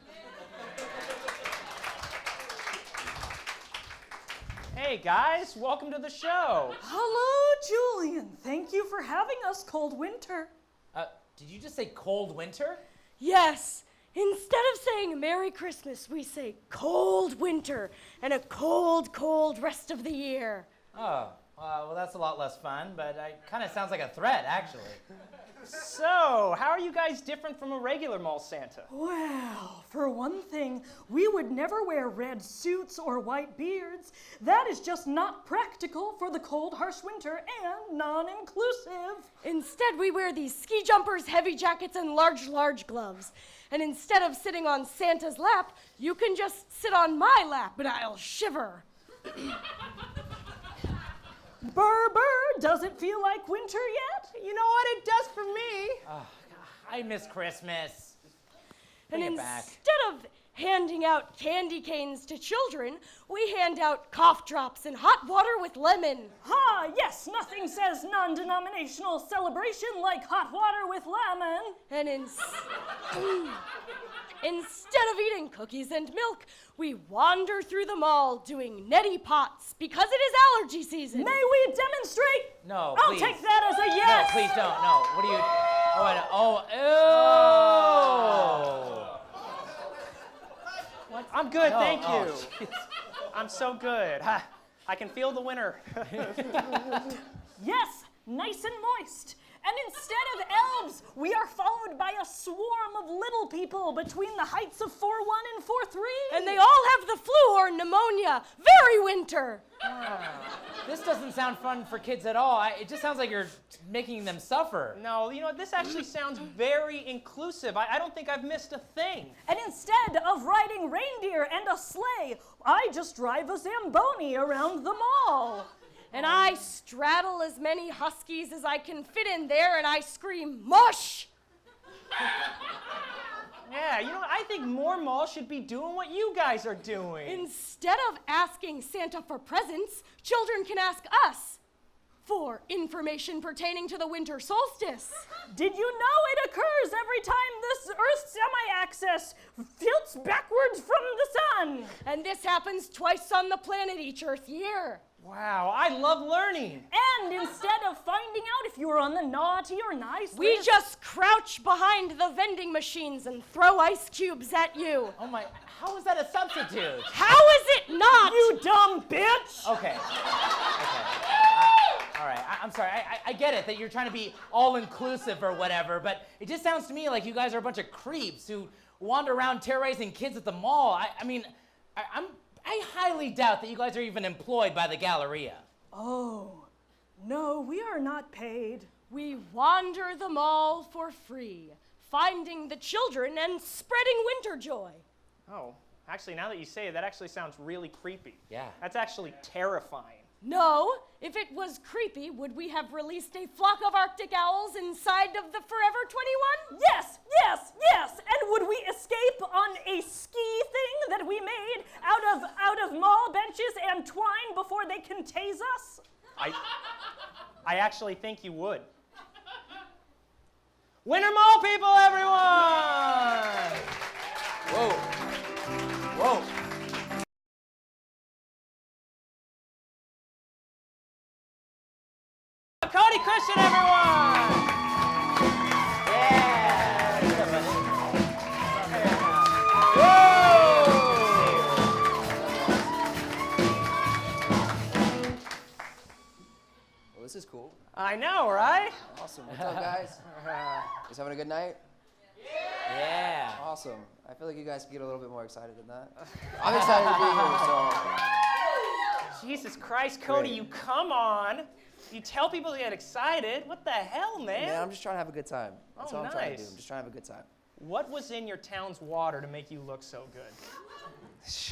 Hey, guys, welcome to the show. Hello, Julian. Thank you for having us, Cold Winter. Did you just say cold winter? Yes. Instead of saying Merry Christmas, we say cold winter and a cold, cold rest of the year. Oh, well, that's a lot less fun, but it kind of sounds like a threat, actually. So, how are you guys different from a regular mall Santa? Well, for one thing, we would never wear red suits or white beards. That is just not practical for the cold, harsh winter and non-inclusive. Instead, we wear these ski jumpers, heavy jackets, and large, large gloves. And instead of sitting on Santa's lap, you can just sit on my lap, and I'll shiver. Burr, does it feel like winter yet? You know what? It does for me. Oh, I miss Christmas. And Bring it back. instead of handing out candy canes to children, we hand out cough drops and hot water with lemon. Yes, nothing says non-denominational celebration like hot water with lemon. And instead of eating cookies and milk, we wander through the mall doing neti pots because it is allergy season. May we demonstrate? No, I'll please. take that as a yes. No, please don't. No. What are you? Oh, I know. Oh, What? I'm good, No, thank you. oh, I'm so good. I can feel the winter. Yes, nice and moist. And instead of elves, we are followed by a swarm of little people between the heights of 4'1" and 4'3". And they all have the flu or pneumonia. Very winter. this doesn't sound fun for kids at all. It just sounds like you're making them suffer. No, this actually sounds very inclusive. I don't think I've missed a thing. And instead of riding reindeer and a sleigh, I just drive a Zamboni around the mall. And I straddle as many huskies as I can fit in there, and I scream, mush! Yeah, I think more malls should be doing what you guys are doing. Instead of asking Santa for presents, children can ask us for information pertaining to the winter solstice. Did you know it occurs every time this Earth's semi-axis tilts backwards from the sun? And this happens twice on the planet each Earth year. Wow, I love learning. And instead of finding out if you are on the naughty or nice We list. just crouch behind the vending machines and throw ice cubes at you. Oh my, how is that a substitute? How is it not? You dumb bitch! Okay. All right, I'm sorry. I get it that you're trying to be all-inclusive or whatever, but it just sounds to me like you guys are a bunch of creeps who wander around terrorizing kids at the mall. I highly doubt that you guys are even employed by the Galleria. Oh, no, we are not paid. We wander the mall for free, finding the children and spreading winter joy. Oh, actually, now that you say it, that actually sounds really creepy. Yeah. That's actually terrifying. No, if it was creepy, would we have released a flock of Arctic owls inside of the Forever 21? Yes, yes, yes! And would we escape on a ski thing that we made out of mall benches and twine before they can tase us? I actually think you would. Winter Mall people, everyone! Whoa. Whoa. Cody Christian, everyone! Well, this is cool. I know, right? Awesome. What's up, guys? Just having a good night? Yeah. Awesome. I feel like you guys can get a little bit more excited than that. I'm excited to be here, so. Jesus Christ, Cody, Great. you come on. You tell people to get excited. What the hell, man? Man, I'm just trying to have a good time. That's all I'm trying to do. nice. I'm just trying to have a good time. What was in your town's water to make you look so good?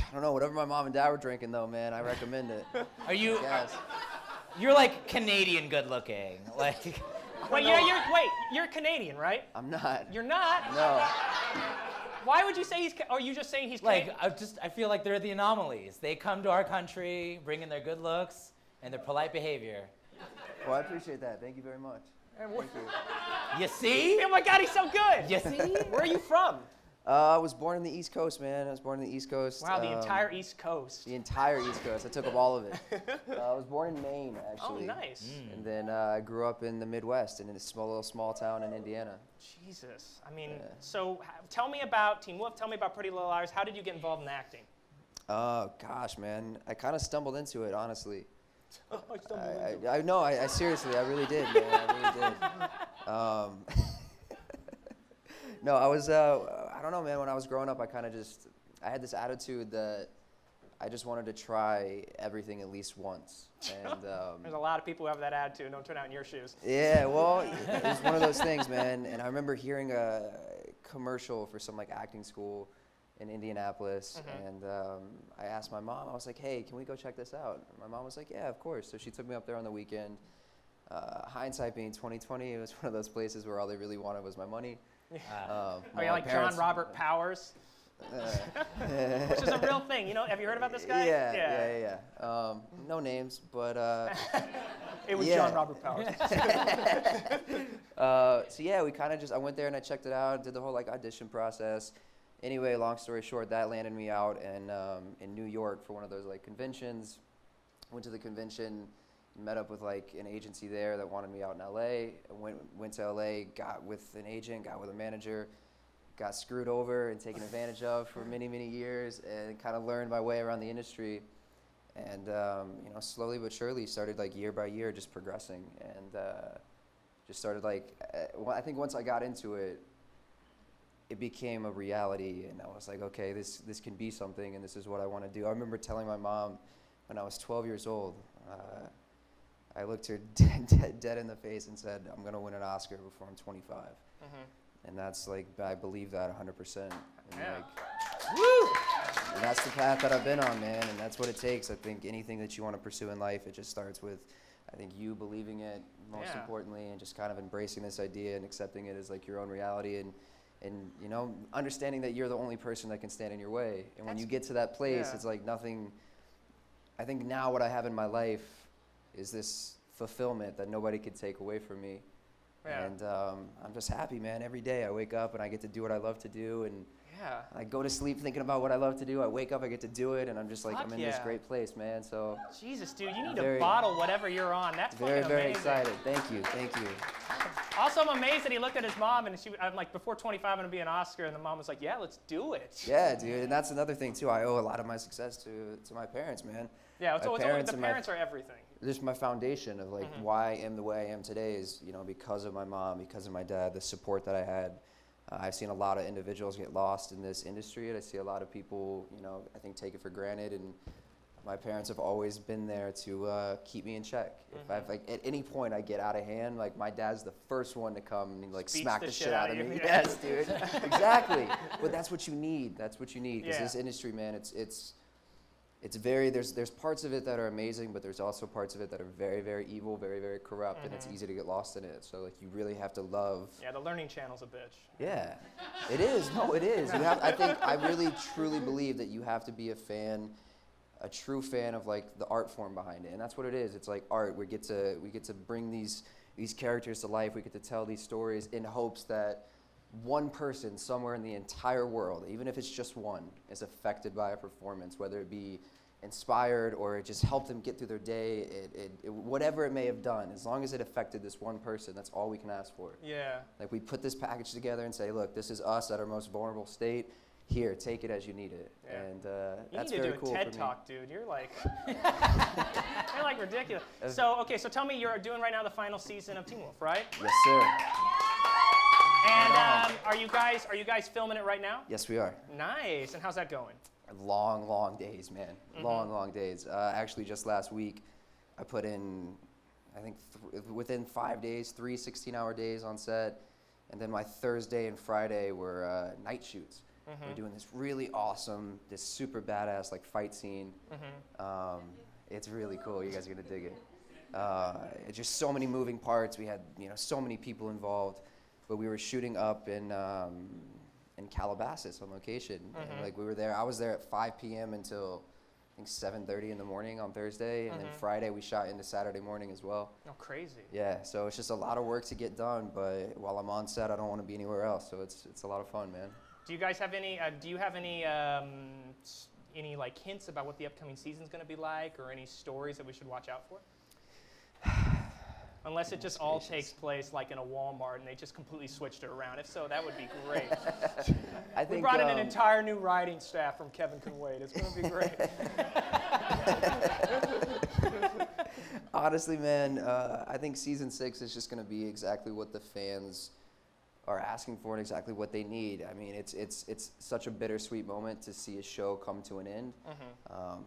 I don't know. Whatever my mom and dad were drinking, though, man, I recommend it. Are you? Yes. You're like Canadian good-looking. Like. Wait, you're Canadian, right? I'm not. You're not? No. Why would you say he's? Are you just saying he's? Like, I feel like they're the anomalies. They come to our country, bring in their good looks and their polite behavior. Well, I appreciate that. Thank you very much. Thank you. You see? Oh my God, he's so good. You see? Where are you from? I was born in the East Coast, man. I was born in the East Coast. Wow, the entire East Coast. The entire East Coast. I took up all of it. I was born in Maine, actually. Oh, nice. And then I grew up in the Midwest, in a small town in Indiana. Jesus. I mean, so tell me about Teen Wolf. Tell me about Pretty Little Liars. How did you get involved in acting? Oh, gosh, man. I kind of stumbled into it, honestly. I stumbled into it. I know. I seriously, I really did, man. I really did. No, I was, I don't know, man. When I was growing up, I kind of I had this attitude that I just wanted to try everything at least once. And There's a lot of people who have that attitude. Don't turn out in your shoes. yeah, well, it was one of those things, man. And I remember hearing a commercial for some like acting school in Indianapolis, and I asked my mom. I was like, "Hey, can we go check this out?" And my mom was like, "Yeah, of course." So she took me up there on the weekend. Hindsight being 2020, it was one of those places where all they really wanted was my money. Oh, yeah, like John Robert Powers, which is a real thing. You know, have you heard about this guy? Yeah. No names, but it was John Robert Powers. So yeah, we kind of I went there and I checked it out, did the whole like audition process. Anyway, long story short, that landed me out in New York for one of those like conventions. Went to the convention, met up with like an agency there that wanted me out in LA. Went to LA, got with an agent, got with a manager, got screwed over and taken advantage of for many, many years, and kind of learned my way around the industry. And you know, slowly but surely started like year by year just progressing, and just started like, I think once I got into it, it became a reality, and I was like, okay, this can be something, and this is what I want to do. I remember telling my mom when I was 12 years old, I looked her dead in the face and said, I'm going to win an Oscar before I'm 25. And that's like, I believe that 100%. And and that's the path that I've been on, man, and that's what it takes. I think anything that you want to pursue in life, it just starts with, I think, you believing it most importantly, and just kind of embracing this idea and accepting it as like your own reality, and you know, understanding that you're the only person that can stand in your way. And when you get to that place, it's like nothing. I think now what I have in my life is this fulfillment that nobody could take away from me. Yeah. And I'm just happy, man. Every day I wake up and I get to do what I love to do, and Yeah. I go to sleep thinking about what I love to do. I wake up, I get to do it, and I'm just like, Fuck I'm in this yeah. great place, man. So Jesus, dude, you need Very- to bottle whatever you're on. That's very, fucking very amazing. excited. Thank you, thank you. Also, I'm amazed that he looked at his mom and I'm like, before 25, I'm gonna be an Oscar, and the mom was like, yeah, let's do it. Yeah, dude, and that's another thing too. I owe a lot of my success to my parents, man. Yeah, My the and my- parents are everything. Just my foundation of like Mhm. why I am the way I am today is, you know, because of my mom, because of my dad, the support that I had. I've seen a lot of individuals get lost in this industry, and I see a lot of people, you know, I think take it for granted. And my parents have always been there to keep me in check. If I've like at any point I get out of hand, like my dad's the first one to come and like Beats smack the the shit shit out of out of me. you, Yes, yeah. dude. Exactly. But that's what you need. That's what you need. Because Yeah. this industry, man, it's very there's parts of it that are amazing, but there's also parts of it that are very, very evil, very, very corrupt, and it's Mhm. easy to get lost in it. So like you really have to love. Yeah, the learning channel's a bitch. Yeah, it is. No, it is. You have. I really truly believe that you have to be a fan, a true fan of like the art form behind it, and that's what it is. It's like art. We get to bring these characters to life. We get to tell these stories in hopes that one person somewhere in the entire world, even if it's just one, is affected by a performance, whether it be inspired or it just helped them get through their day, whatever it may have done, as long as it affected this one person, that's all we can ask for. Yeah. Like we put this package together and say, look, this is us at our most vulnerable state. Here, take it as you need it. Yeah. And You that's need to very do a cool TED for me. Talk, dude. You're like, you're like ridiculous. So tell me, you're doing right now the final season of Teen Wolf, right? Yes, sir. And are you guys filming it right now? Yes, we are. Nice. And how's that going? Long, long days, man. Mhm. Long, long days. Actually, just last week, I put in, I think within 5 days, 3 16-hour days on set. And then my Thursday and Friday were night shoots. Mhm. We're doing this really awesome, this super badass like fight scene. Mhm. It's really cool. You guys are gonna dig it. It's just so many moving parts. We had so many people involved, but we were shooting up in Calabasas on location. Mhm. And, like we were there. I was there at 5 p.m. until I think 7:30 in the morning on Thursday, and then Mhm. Friday we shot into Saturday morning as well. Oh, crazy. Yeah, so it's just a lot of work to get done, but while I'm on set, I don't want to be anywhere else. So it's a lot of fun, man. Do you guys have any? Do you have any like hints about what the upcoming season's going to be like, or any stories that we should watch out for? Unless it just all takes place like in a Walmart and they just completely switched it around. If so, that would be great. I We think brought in an entire new writing staff from Kevin Can Wait. It's going to be great. Honestly, man, I think season 6 is just going to be exactly what the fans are asking for and exactly what they need. I mean, it's such a bittersweet moment to see a show come to an end. Mhm.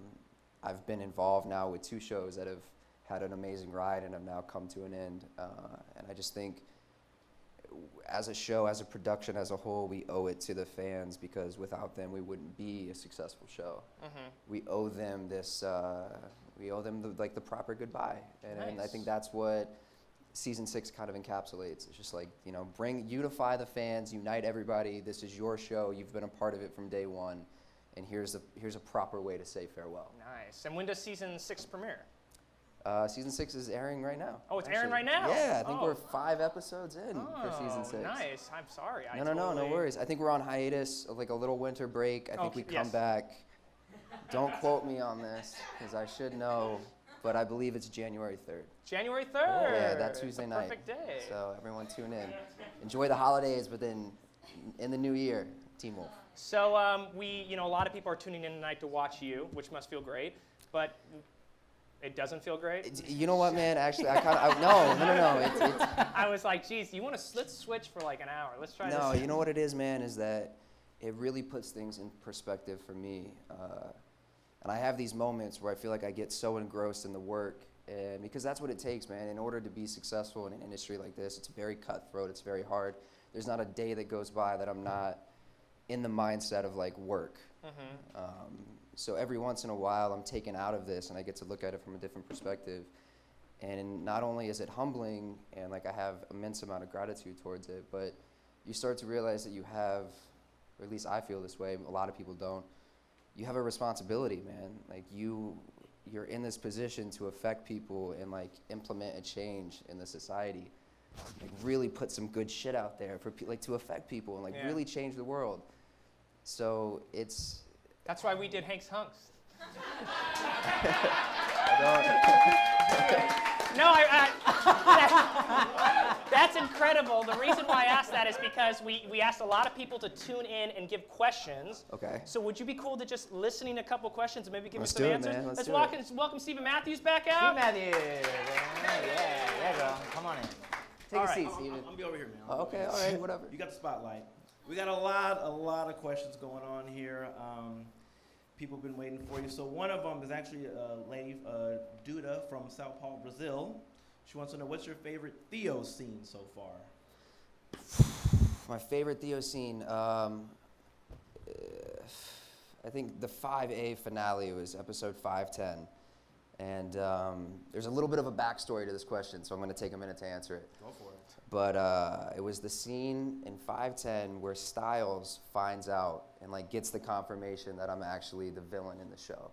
I've been involved now with 2 shows that have had an amazing ride and have now come to an end. And I just think as a show, as a production as a whole, we owe it to the fans, because without them, we wouldn't be a successful show. Mhm. We owe them this, we owe them the proper goodbye. And I Nice. think that's what season 6 kind of encapsulates. It's just like, unify the fans, unite everybody. This is your show. You've been a part of it from day one. And here's a proper way to say farewell. Nice. And when does season 6 premiere? Season 6 is airing right now. Oh, it's airing right now? Yeah, I think Oh. we're 5 episodes in for season 6. Nice. I'm sorry. No worries. I think we're on hiatus, like a little winter break. I think Okay, we come yes. back. Don't quote me on this, because I should know, but I believe it's January 3rd. January 3rd. Yeah, that It's Tuesday the night. perfect day. So everyone tune in. Enjoy the holidays, but then in the new year, Teen Wolf. So a lot of people are tuning in tonight to watch you, which must feel great, but it doesn't feel great. You know what, man? Actually, no. It's I was like, geez, let's switch for like an hour. Let's try this. No, you know what it is, man, is that it really puts things in perspective for me. And I have these moments where I feel like I get so engrossed in the work, and because that's what it takes, man. In order to be successful in an industry like this, it's very cutthroat, it's very hard. There's not a day that goes by that I'm not in the mindset of like work. So every once in a while, I'm taken out of this and I get to look at it from a different perspective. And not only is it humbling, and like I have immense amount of gratitude towards it, but you start to realize that you have, or at least I feel this way, a lot of people don't, you have a responsibility, man. Like you're in this position to affect people and like implement a change in the society. like really put some good shit out there for like to affect people and like really change the world. So That's why we did Hank's Hunks. No, that's incredible. The reason why I asked that is because we asked a lot of people to tune in and give questions. Okay. So would you be cool to just listening to a couple questions and maybe give me Let's some do it, answers? man. Let's do welcome, welcome Stephen Matthews back out. Steve Matthews. Yeah, girl. Come on in. Take All a right. seat, Steven. I'm gonna be over here, man. Oh, okay, all right, whatever. You got the spotlight. We got a lot of questions going on here. People have been waiting for you. So one of them is actually a lady, Duda from Sao Paulo, Brazil. She wants to know, what's your favorite Theo scene so far? My favorite Theo scene, I think the 5A finale was episode 510. And there's a little bit of a backstory to this question, so I'm going to take a minute to answer it. Go for it. But it was the scene in 510 where Styles finds out and like gets the confirmation that I'm actually the villain in the show.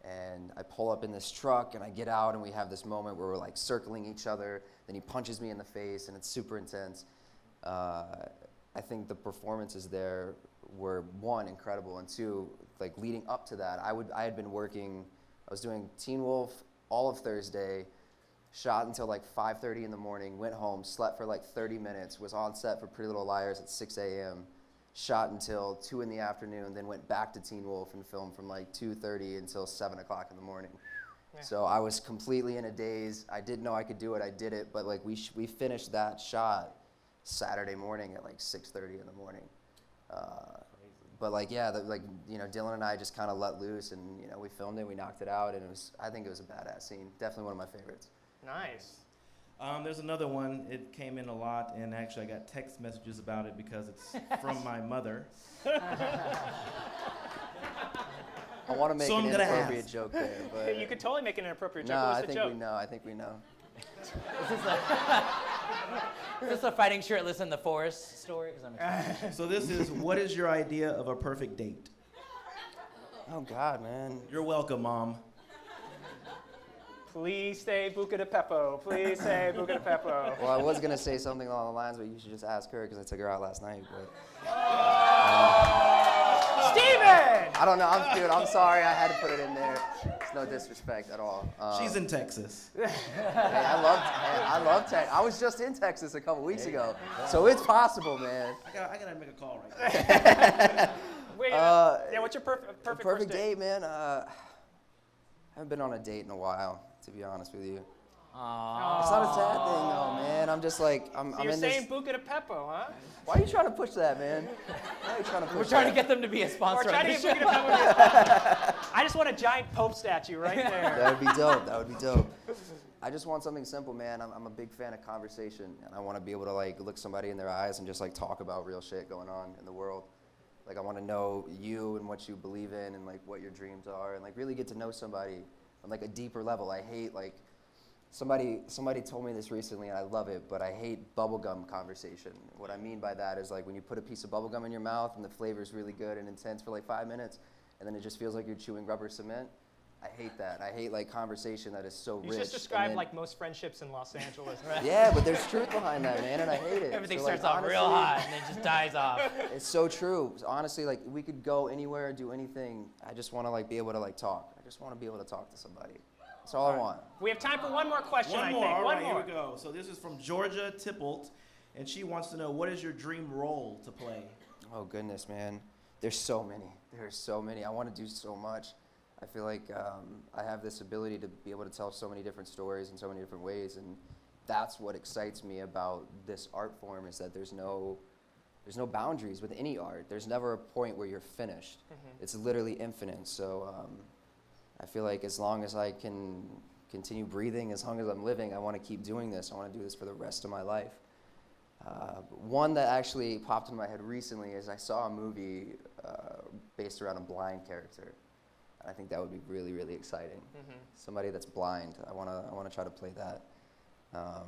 And I pull up in this truck and I get out and we have this moment where we're like circling each other. Then he punches me in the face and it's super intense. I think the performances there were, one, incredible, and two, like leading up to that, I had been working, I was doing Teen Wolf all of Thursday, shot until like 5:30 in the morning, went home, slept for like 30 minutes, was on set for Pretty Little Liars at 6 a.m., shot until 2 in the afternoon, then went back to Teen Wolf and filmed from like 2:30 until 7 o'clock in the morning. Yeah. So I was completely in a daze. I didn't know I could do it. I did it, but like we finished that shot Saturday morning at like 6:30 in the morning. But like, yeah, Dylan and I just kind of let loose, and we filmed it, we knocked it out, and I think it was a badass scene. Definitely one of my favorites. Nice. There's another one. It came in a lot, and actually I got text messages about it because it's from my mother. I want to make an inappropriate joke there, but you could totally make an inappropriate joke. No, What's I the think joke? we know. I think we know. Is this a fighting shirtless in the forest story? So this is, what is your idea of a perfect date? Oh God, man. You're welcome, Mom. Please say Buca de Beppo. Please say Buca de Beppo. Well, I was gonna say something along the lines, but you should just ask her because I took her out last night. But Steven! I don't know. I'm sorry. I had to put it in there. It's no disrespect at all. She's in Texas. Hey, I love Texas. I was just in Texas a couple weeks ago, so it's possible, man. I gotta make a call right now. Wait, yeah, what's your perfect first date, man? I haven't been on a date in a while, to be honest with you. Aww. It's not a sad thing, though, man. I'm just like, So I'm you're in saying this. Buca de Beppo, huh? Why are you trying to push that, man? Why are you trying to push We're trying that? to get them to be a sponsor. We're trying to on get the Buca de Beppo. I just want a giant Pope statue right there. That would be dope. That would be dope. I just want something simple, man. I'm a big fan of conversation, and I want to be able to like look somebody in their eyes and just like talk about real shit going on in the world. Like I want to know you and what you believe in and like what your dreams are, and like really get to know somebody on like a deeper level. I hate like somebody told me this recently, and I love it, but I hate bubblegum conversation. What I mean by that is like when you put a piece of bubblegum in your mouth and the flavor is really good and intense for like 5 minutes, and then it just feels like you're chewing rubber cement. I hate that. I hate like conversation that is so rich. You just described like most friendships in Los Angeles, right? Yeah, but there's truth behind that, man, and I hate it. Everything So, starts like, off real hot and then just dies off. It's so true. So honestly, like we could go anywhere, do anything. I just want to like be able to like talk. I just want to be able to talk to somebody. That's all I want. We have time for one more question, One I more. think. All One right, more. here we go. So this is from Georgia Tippolt, and she wants to know, what is your dream role to play? Oh goodness, man. There's so many. There's so many. I want to do so much. I feel like I have this ability to be able to tell so many different stories in so many different ways, and that's what excites me about this art form, is that there's no boundaries with any art. There's never a point where you're finished. Mm-hmm. It's literally infinite. So I feel like as long as I can continue breathing, as long as I'm living, I want to keep doing this. I want to do this for the rest of my life. One that actually popped in my head recently is I saw a movie based around a blind character. I think that would be really, really exciting. Mm-hmm. Somebody that's blind. I wanna try to play that. I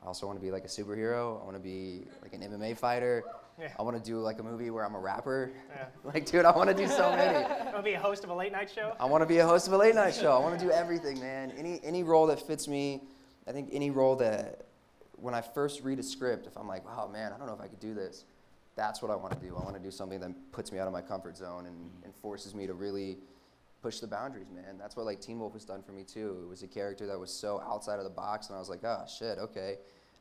also want to be like a superhero. I want to be like an MMA fighter. Yeah. I want to do like a movie where I'm a rapper. Yeah. Like, dude, I want to do so many. Want to be a host of a late night show? I want to be a host of a late night show. I want to do everything, man. Any role that fits me. I think any role that when I first read a script, if I'm like, oh man, I don't know if I could do this, that's what I want to do. I want to do something that puts me out of my comfort zone and forces me to really push the boundaries, man. That's what like Teen Wolf has done for me too. It was a character that was so outside of the box, and I was like, oh shit, okay,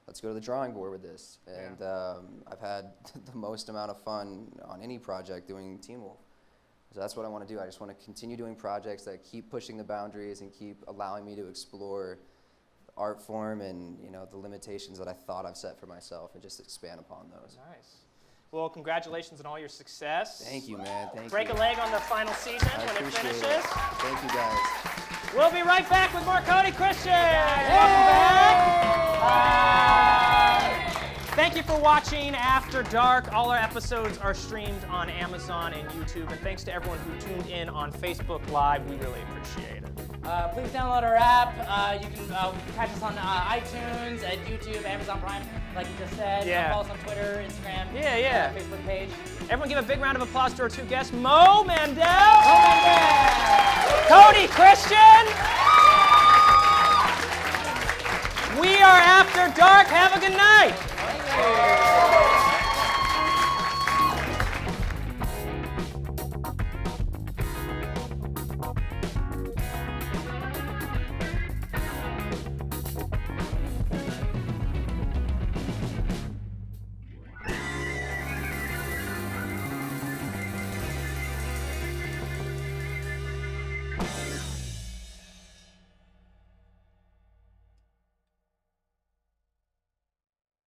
let's go to the drawing board with this. And I've had the most amount of fun on any project doing Teen Wolf. So that's what I want to do. I just want to continue doing projects that keep pushing the boundaries and keep allowing me to explore the art form and the limitations that I thought I've set for myself, and just expand upon those. Nice. Well, congratulations on all your success. Thank you, man. Thank Break you. a leg on the final season I when it appreciate finishes. it. Thank you, guys. We'll be right back with more Cody Christian. Welcome back. Thank you for watching After Dark. All our episodes are streamed on Amazon and YouTube. And thanks to everyone who tuned in on Facebook Live. We really appreciate it. Please download our app. You can catch us on iTunes, at YouTube, Amazon Prime, like you just said. Yeah. Follow us on Twitter, Instagram, Facebook page. Everyone give a big round of applause to our two guests, Mo Mandel, Cody Christian. We are After Dark. Have a good night.